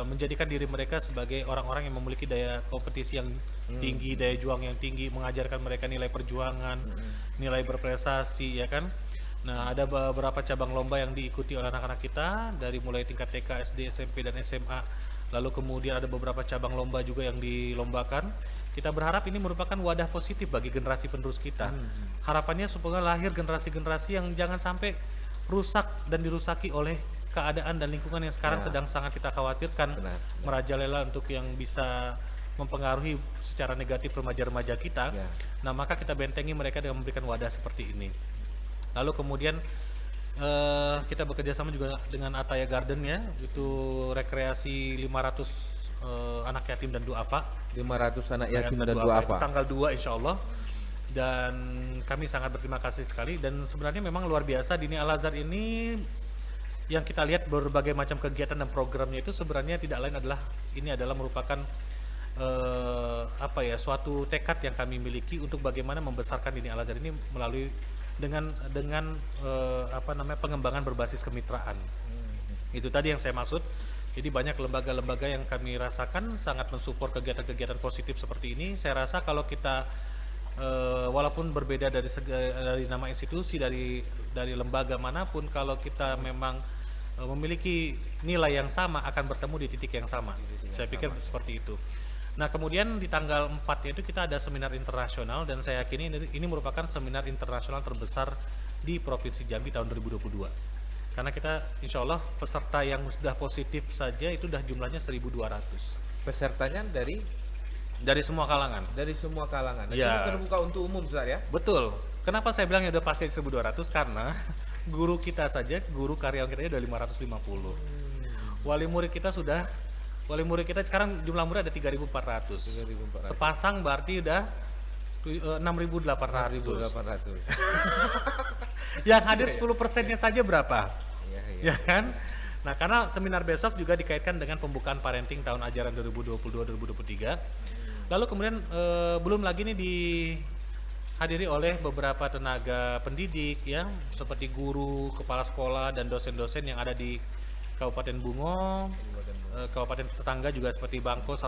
menjadikan diri mereka sebagai orang-orang yang memiliki daya kompetisi yang tinggi, daya juang yang tinggi, mengajarkan mereka nilai perjuangan, nilai berprestasi ya kan. Nah, ada beberapa cabang lomba yang diikuti oleh anak-anak kita dari mulai tingkat TK, SD, SMP, dan SMA. Lalu kemudian ada beberapa cabang lomba juga yang dilombakan. Kita berharap ini merupakan wadah positif bagi generasi penerus kita. Harapannya supaya lahir generasi-generasi yang jangan sampai rusak dan dirusaki oleh keadaan dan lingkungan yang sekarang sedang sangat kita khawatirkan, merajalela untuk yang bisa mempengaruhi secara negatif remaja-remaja kita. Nah, maka kita bentengi mereka dengan memberikan wadah seperti ini. Lalu kemudian kita bekerja sama juga dengan Ataya Garden ya, itu rekreasi 500 anak yatim dan duafa. 500 anak yatim dan duafa. Tanggal 2 insya Allah. Dan kami sangat berterima kasih sekali, dan sebenarnya memang luar biasa Dini Al-Azhar ini yang kita lihat berbagai macam kegiatan dan programnya itu sebenarnya tidak lain adalah ini adalah merupakan apa ya, suatu tekad yang kami miliki untuk bagaimana membesarkan Dini Al-Azhar ini melalui dengan apa namanya, pengembangan berbasis kemitraan. Itu tadi yang saya maksud. Jadi banyak lembaga-lembaga yang kami rasakan sangat mensupport kegiatan-kegiatan positif seperti ini. Saya rasa kalau kita walaupun berbeda dari nama institusi, dari lembaga manapun, kalau kita memang memiliki nilai yang sama akan bertemu di titik yang sama. Saya pikir seperti itu. Nah, kemudian di tanggal 4 itu kita ada seminar internasional, dan saya yakini ini merupakan seminar internasional terbesar di Provinsi Jambi tahun 2022. Karena kita insya Allah peserta yang sudah positif saja itu sudah jumlahnya 1.200. Pesertanya dari semua kalangan. Dari semua kalangan. Dan Ya. ini terbuka untuk umum Ustaz ya? Betul. Kenapa saya bilang ya udah pasti 1.200? Karena guru kita saja, guru karyawan kita udah 550. Wali murid kita sekarang jumlah murid ada 3.400. 3.400. Sepasang berarti udah 6.800. 6.800. Yang hadir 10%-nya saja berapa? Iya. Ya kan? Nah, karena seminar besok juga dikaitkan dengan pembukaan parenting tahun ajaran 2022-2023. Lalu kemudian belum lagi nih dihadiri oleh beberapa tenaga pendidik ya, seperti guru, kepala sekolah, dan dosen-dosen yang ada di Kabupaten Bungo, kabupaten tetangga juga seperti Bangko,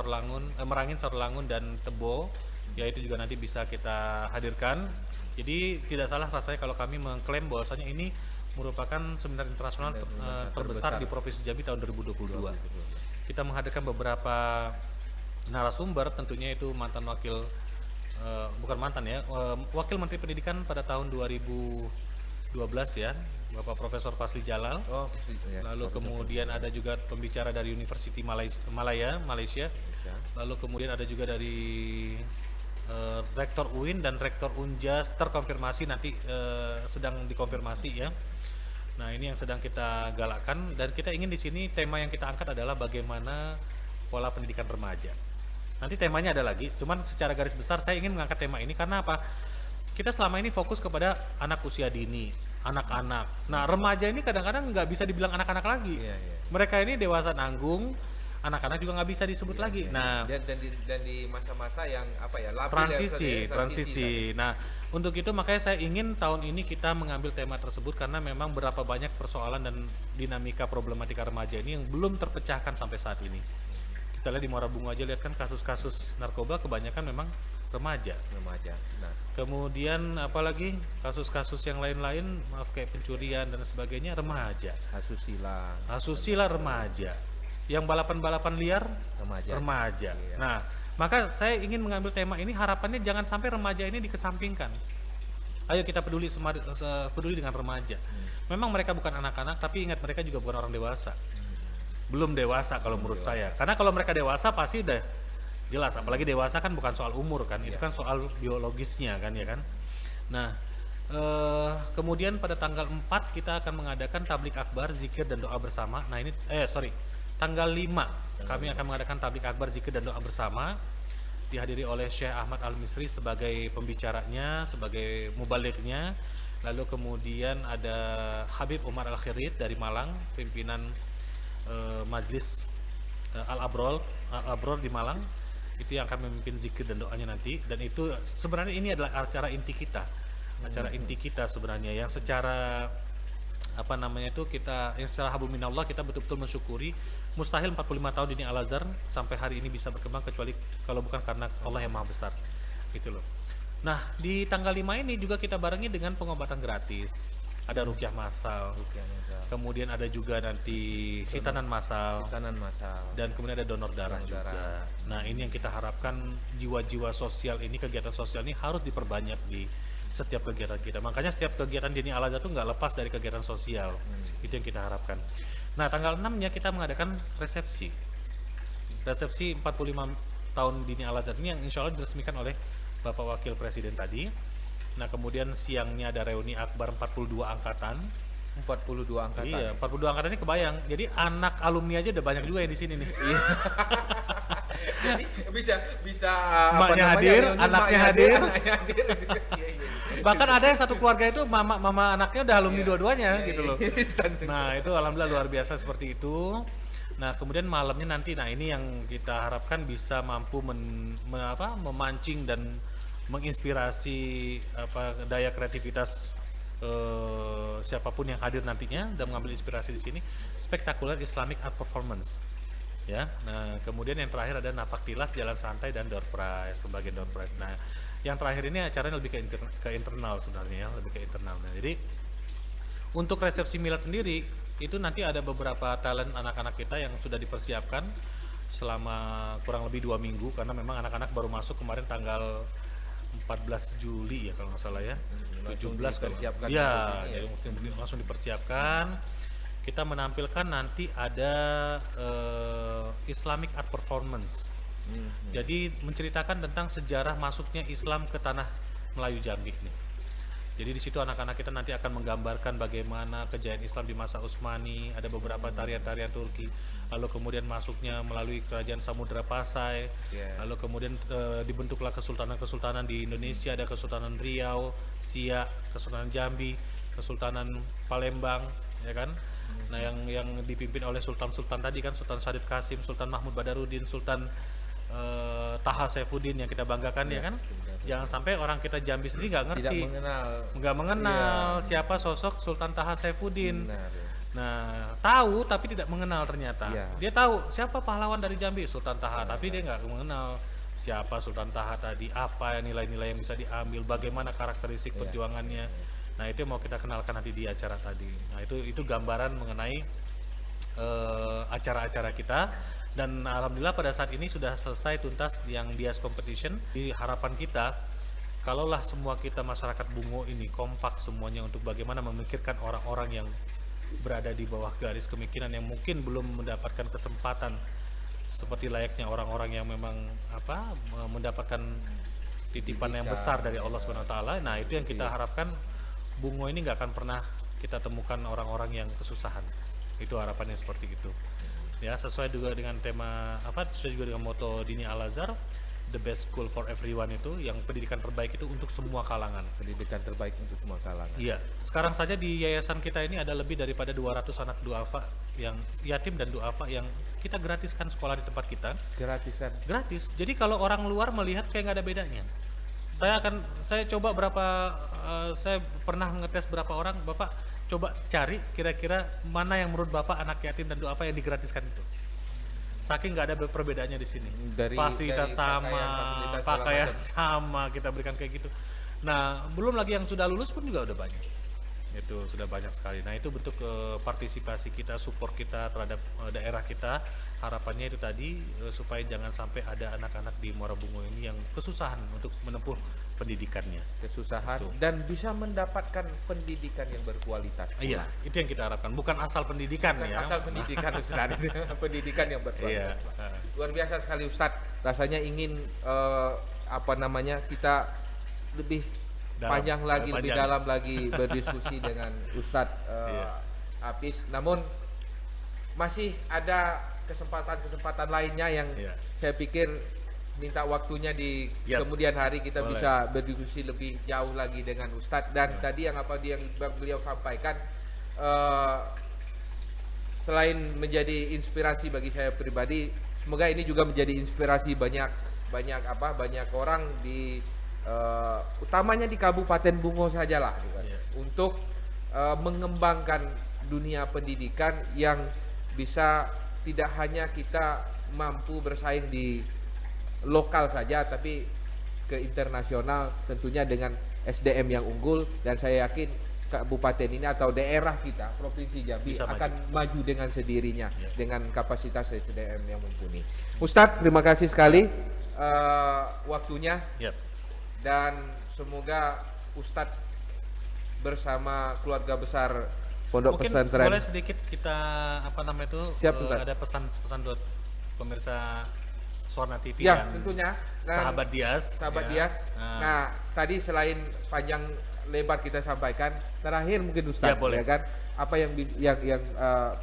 Merangin, Sarolangun, dan Tebo, yaitu juga nanti bisa kita hadirkan. Jadi tidak salah rasanya kalau kami mengklaim bahwasanya ini merupakan seminar internasional terbesar di Provinsi Jambi tahun 2022. Kita menghadirkan beberapa narasumber, tentunya itu Wakil Menteri Pendidikan pada tahun 2012 ya, Bapak Profesor Fasli Jalal. Lalu kemudian ada juga pembicara dari University Malaysia. Lalu kemudian ada juga dari Rektor UIN dan Rektor Unjas, terkonfirmasi nanti, sedang dikonfirmasi ya. Nah, ini yang sedang kita galakkan, dan kita ingin di sini tema yang kita angkat adalah bagaimana pola pendidikan remaja. Nanti temanya ada lagi, cuman secara garis besar saya ingin mengangkat tema ini karena apa? Kita selama ini fokus kepada anak usia dini, anak-anak. Nah, remaja ini kadang-kadang nggak bisa dibilang anak-anak lagi. Iya, iya. Mereka ini dewasa nanggung, anak-anak juga nggak bisa disebut lagi. Nah, Dan di masa-masa yang apa ya, labil ya, Ustaz, transisi, ya, transisi. tadi. Nah, untuk itu makanya saya ingin tahun ini kita mengambil tema tersebut karena memang berapa banyak persoalan dan dinamika problematika remaja ini yang belum terpecahkan sampai saat ini. Kita lihat di Muara Bungo aja, lihat kan kasus-kasus narkoba kebanyakan memang remaja. Remaja. Nah, Kemudian apalagi kasus-kasus yang lain-lain, maaf kayak pencurian dan sebagainya, remaja. asusila, Asusila remaja. Yang balapan-balapan liar remaja. remaja. Iya. Nah, maka saya ingin mengambil tema ini, harapannya jangan sampai remaja ini dikesampingkan. Ayo kita peduli dengan remaja. Memang mereka bukan anak-anak, tapi ingat mereka juga bukan orang dewasa. Belum dewasa kalau menurut saya. Karena kalau mereka dewasa pasti udah jelas. Apalagi dewasa kan bukan soal umur kan, itu kan soal biologisnya kan ya kan. Nah, kemudian pada tanggal 4 kita akan mengadakan tablik akbar, zikir dan doa bersama. Nah ini, tanggal 5 kami akan mengadakan tablik akbar, zikir dan doa bersama, dihadiri oleh Syekh Ahmad Al-Misri sebagai pembicaranya, sebagai mubalignya. Lalu kemudian ada Habib Umar Al-Khirid dari Malang, pimpinan Majlis Al-Abror di Malang, itu yang akan memimpin zikir dan doanya nanti. Dan itu sebenarnya ini adalah acara inti kita, sebenarnya yang secara apa namanya itu kita yang secara habu minallah kita betul-betul mensyukuri. Mustahil 45 tahun ini Al-Azhar sampai hari ini bisa berkembang kecuali kalau bukan karena Allah yang Maha Besar gitu loh. Nah, di tanggal 5 ini juga kita barengi dengan pengobatan gratis. Ada rukyah massal, kemudian ada juga nanti hitanan massal, dan kemudian ada donor darah juga. Nah, ini yang kita harapkan, jiwa-jiwa sosial ini, kegiatan sosial ini harus diperbanyak di setiap kegiatan kita. Makanya setiap kegiatan Dini Al-Azhar itu nggak lepas dari kegiatan sosial. Itu yang kita harapkan. Nah, tanggal 6-nya kita mengadakan resepsi 45 tahun Dini Al-Azhar ini yang insya Allah diresmikan oleh Bapak Wakil Presiden tadi. Nah, kemudian siangnya ada reuni akbar 42 angkatan. 42 angkatan. Iya, 42 angkatan ini kebayang. Jadi anak alumni aja udah banyak juga yang di sini nih. Iya. Jadi bisa Emaknya hadir, anaknya hadir. Bahkan ada yang satu keluarga itu mama anaknya udah alumni dua-duanya gitu loh. Nah, itu alhamdulillah luar biasa seperti itu. Nah, kemudian malamnya nanti, nah ini yang kita harapkan bisa mampu memancing dan menginspirasi daya kreativitas siapapun yang hadir nantinya dan mengambil inspirasi di sini. Spektakuler Islamic Art Performance, ya. Nah, kemudian yang terakhir ada napak tilas, jalan santai, dan door prize, pembagian door prize. Nah, yang terakhir ini acaranya lebih ke internal sebenarnya, ya, lebih ke internal. Nah, jadi untuk resepsi milad sendiri itu nanti ada beberapa talent anak-anak kita yang sudah dipersiapkan selama kurang lebih 2 minggu, karena memang anak-anak baru masuk kemarin tanggal 14 Juli ya kalau nggak salah ya, 17 kalau ya, jadi langsung dipersiapkan. Kita menampilkan nanti ada Islamic Art Performance. Jadi menceritakan tentang sejarah masuknya Islam ke tanah Melayu Jambi nih. Jadi di situ anak-anak kita nanti akan menggambarkan bagaimana kejayaan Islam di masa Utsmani, ada beberapa tarian-tarian Turki, lalu kemudian masuknya melalui kerajaan Samudra Pasai, lalu kemudian dibentuklah kesultanan-kesultanan di Indonesia, ada Kesultanan Riau, Siak, Kesultanan Jambi, Kesultanan Palembang, ya kan? Nah, yang dipimpin oleh sultan-sultan tadi kan, Sultan Syarif Qasim, Sultan Mahmud Badarudin, Sultan Taha Saifuddin yang kita banggakan, ya kan? Jangan sampai orang kita Jambi sendiri nggak ngerti, nggak mengenal siapa sosok Sultan Taha Saifuddin. Nah, tahu tapi tidak mengenal ternyata. Dia tahu siapa pahlawan dari Jambi, Sultan Taha, tapi dia nggak mengenal siapa Sultan Taha tadi, apa nilai-nilai yang bisa diambil, bagaimana karakteristik perjuangannya. Nah, itu yang mau kita kenalkan nanti di acara tadi. Nah, itu gambaran mengenai acara-acara kita. Dan alhamdulillah pada saat ini sudah selesai tuntas yang Dias Competition. Di harapan kita, kalaulah semua kita masyarakat Bungo ini kompak semuanya untuk bagaimana memikirkan orang-orang yang berada di bawah garis kemiskinan yang mungkin belum mendapatkan kesempatan seperti layaknya orang-orang yang memang mendapatkan titipan yang besar dari Allah Subhanahu wa taala. Nah, itu yang kita harapkan, Bungo ini nggak akan pernah kita temukan orang-orang yang kesusahan. Itu harapannya seperti itu. Ya, sesuai juga dengan tema sesuai juga dengan moto Dini Al-Azhar, the best school for everyone itu, yang pendidikan terbaik itu untuk semua kalangan. Pendidikan terbaik untuk semua kalangan. Iya, sekarang saja di yayasan kita ini ada lebih daripada 200 anak duafa yang yatim dan duafa yang kita gratiskan sekolah di tempat kita. Gratis kan? Gratis. Jadi kalau orang luar melihat kayak nggak ada bedanya. Saya coba saya pernah ngetes berapa orang, Bapak coba cari kira-kira mana yang menurut Bapak anak yatim dan duafa yang digratiskan itu. Saking nggak ada perbedaannya di sini. Fasilitas sama, pakaian sama, kita berikan kayak gitu. Nah, belum lagi yang sudah lulus pun juga udah banyak. Itu sudah banyak sekali. Nah, itu bentuk partisipasi kita, support kita terhadap daerah kita. Harapannya itu tadi supaya jangan sampai ada anak-anak di Muara Bungo ini yang kesusahan untuk menempuh pendidikannya. Kesusahan dan bisa mendapatkan pendidikan yang berkualitas. Iya, itu yang kita harapkan. Bukan asal pendidikan Bukan ya. asal pendidikan Ustaz, pendidikan yang berkualitas. Iya. Luar biasa sekali Ustaz. Rasanya ingin kita lebih panjang lagi, lebih dalam lagi berdiskusi dengan Ustadz Apis. Namun masih ada kesempatan lainnya yang saya pikir minta waktunya di kemudian hari kita bisa berdiskusi lebih jauh lagi dengan Ustadz. Dan tadi yang beliau sampaikan, selain menjadi inspirasi bagi saya pribadi, semoga ini juga menjadi inspirasi banyak orang di utamanya di Kabupaten Bungo sajalah untuk mengembangkan dunia pendidikan yang bisa tidak hanya kita mampu bersaing di lokal saja, tapi ke internasional tentunya dengan SDM yang unggul. Dan saya yakin kabupaten ini atau daerah kita, Provinsi Jambi akan maju dengan sendirinya dengan kapasitas SDM yang mumpuni. Ustadz, terima kasih sekali waktunya. Dan semoga Ustadz bersama keluarga besar Pondok Mungkin Pesantren. Boleh sedikit kita ada pesan-pesan buat pemirsa Suwarna TV ya, dan tentunya. Sahabat Dias. Dias. Nah, tadi selain panjang lebar kita sampaikan, terakhir mungkin Ustadz, ya kan? Apa yang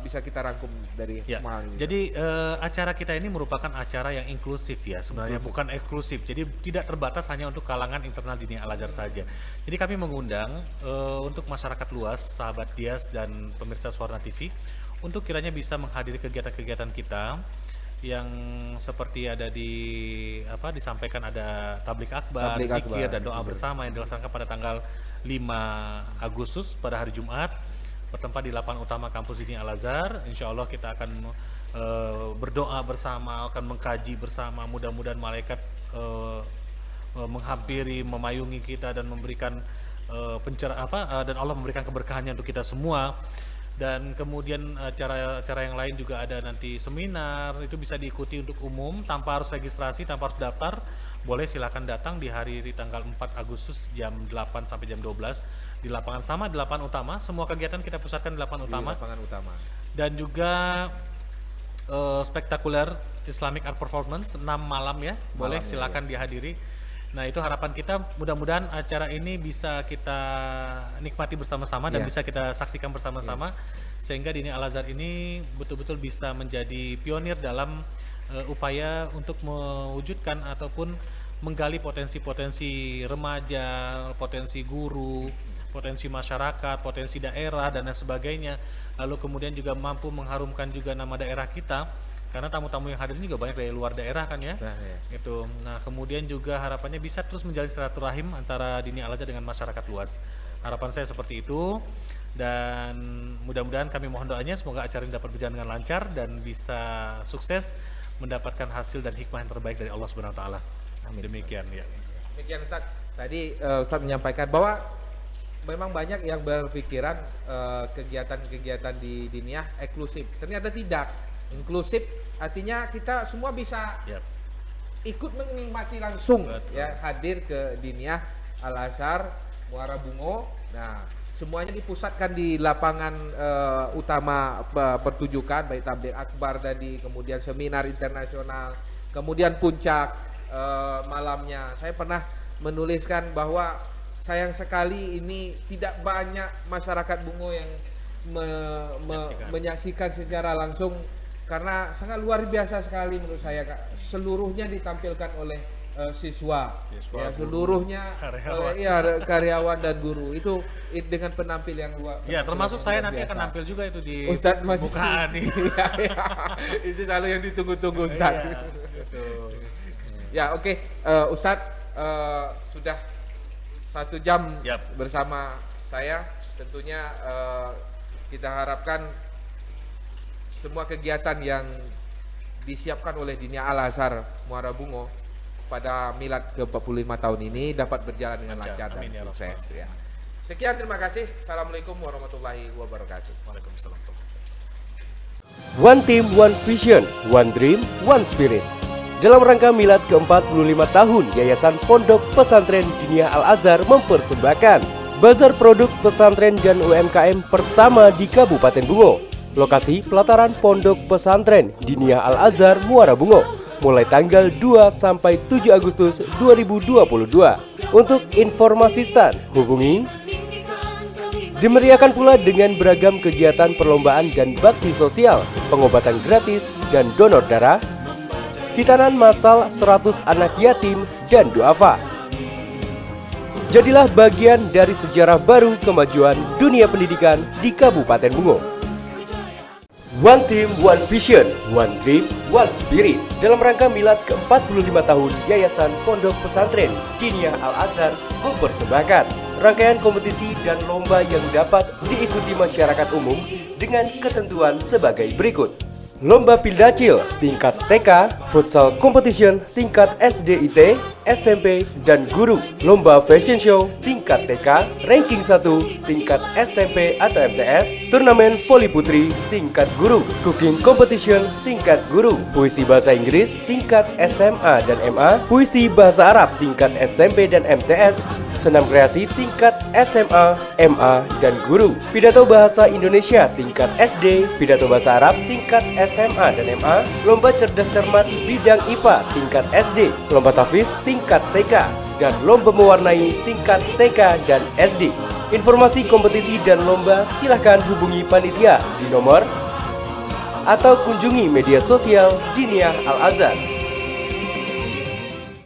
bisa kita rangkum dari mahal ini? Jadi acara kita ini merupakan acara yang inklusif ya sebenarnya, bukan eksklusif. Jadi tidak terbatas hanya untuk kalangan internal Dini Al-Azhar saja. Jadi kami mengundang untuk masyarakat luas, sahabat Dias dan pemirsa Suwarna TV untuk kiranya bisa menghadiri kegiatan-kegiatan kita yang seperti ada disampaikan, ada tablik akbar, zikir dan doa bersama yang dilaksanakan pada tanggal 5 Agustus pada hari Jumat, bertempat di lapangan utama kampus Dini Al-Azhar. Insya Allah kita akan berdoa bersama, akan mengkaji bersama. Mudah-mudahan malaikat menghampiri, memayungi kita dan memberikan dan Allah memberikan keberkahannya untuk kita semua. Dan kemudian acara yang lain juga ada nanti seminar, itu bisa diikuti untuk umum tanpa harus registrasi, tanpa harus daftar. Boleh silakan datang di hari tanggal 4 Agustus jam 8 sampai jam 12 di lapangan sama, di lapangan utama. Semua kegiatan kita pusatkan di lapangan utama. Dan juga spektakuler Islamic Art Performance 6 malam ya. Boleh silakan dihadiri. Nah, itu harapan kita, mudah-mudahan acara ini bisa kita nikmati bersama-sama dan bisa kita saksikan bersama-sama sehingga Dini Al-Azhar ini betul-betul bisa menjadi pionir dalam upaya untuk mewujudkan ataupun menggali potensi-potensi remaja, potensi guru, potensi masyarakat, potensi daerah dan lain sebagainya. Lalu kemudian juga mampu mengharumkan juga nama daerah kita. Karena tamu-tamu yang hadir ini juga banyak dari luar daerah kan ya. Gitu. Nah, kemudian juga harapannya bisa terus menjalin silaturahim antara Dini Al-Azhar dengan masyarakat luas. Harapan saya seperti itu, dan mudah-mudahan kami mohon doanya semoga acara ini dapat berjalan dengan lancar dan bisa sukses mendapatkan hasil dan hikmah yang terbaik dari Allah Subhanahu wa taala. Demikian ya. Demikian Ustaz. Tadi Ustaz menyampaikan bahwa memang banyak yang berpikiran kegiatan-kegiatan di Diniyah eksklusif. Ternyata tidak. Inklusif artinya kita semua bisa ikut menikmati langsung hadir ke Diniyah Al-Azhar Muara Bungo. Nah, semuanya dipusatkan di lapangan utama pertunjukan, baik tabligh akbar tadi, kemudian seminar internasional, kemudian puncak malamnya. Saya pernah menuliskan bahwa sayang sekali ini tidak banyak masyarakat Bungo yang menyaksikan secara langsung, karena sangat luar biasa sekali menurut saya, Kak. Seluruhnya ditampilkan oleh siswa, Siswa, ya, guru, seluruhnya karyawan. ya karyawan dan guru itu dengan penampil yang luar. Ya, termasuk penampilan saya yang nanti luar akan biasa. nampil juga itu di Ustadz masih bukaan nih. Iya, iya. Itu selalu yang ditunggu-tunggu Ustadz. Iya, betul. Ya oke, Ustadz sudah 1 jam Yap. bersama saya. Tentunya kita harapkan semua kegiatan yang disiapkan oleh Dinia Al-Azhar Muara Bungo pada milad ke-45 tahun ini dapat berjalan dengan lancar dan Amin ya Rabbal sukses ya. Sekian, terima kasih. Assalamualaikum warahmatullahi wabarakatuh. Waalaikumsalam. One Team, One Vision, One Dream, One Spirit. Dalam rangka milad ke-45 tahun, Yayasan Pondok Pesantren Dinia Al-Azhar mempersembahkan Bazar Produk Pesantren dan UMKM pertama di Kabupaten Bungo. Lokasi pelataran Pondok Pesantren Dinia Al-Azhar Muara Bungo, mulai tanggal 2 sampai 7 Agustus 2022. Untuk informasi stand, hubungi. Dimeriahkan pula dengan beragam kegiatan perlombaan dan bakti sosial, pengobatan gratis dan donor darah, khitanan massal 100 anak yatim, dan duafa. Jadilah bagian dari sejarah baru kemajuan dunia pendidikan di Kabupaten Bungo. One Team, One Vision, One Dream, One Spirit. Dalam rangka milad ke-45 tahun Yayasan Pondok Pesantren Dinia Al-Azhar mempersembahkan rangkaian kompetisi dan lomba yang dapat diikuti masyarakat umum dengan ketentuan sebagai berikut. Lomba Pildacil tingkat TK, Futsal Competition tingkat SDIT, SMP, dan Guru. Lomba Fashion Show tingkat TK, Ranking 1 tingkat SMP atau MTS, Turnamen Voli Putri tingkat Guru, Cooking Competition tingkat Guru, Puisi Bahasa Inggris tingkat SMA dan MA, Puisi Bahasa Arab tingkat SMP dan MTS, Senam Kreasi tingkat SMA, MA, dan Guru, Pidato Bahasa Indonesia tingkat SD, Pidato Bahasa Arab tingkat SMA dan MA, Lomba Cerdas Cermat bidang IPA tingkat SD, Lomba Tahfiz tingkat TK, dan Lomba Mewarnai tingkat TK dan SD. Informasi kompetisi dan lomba silahkan hubungi panitia di nomor atau kunjungi media sosial Dinia Al-Azhar.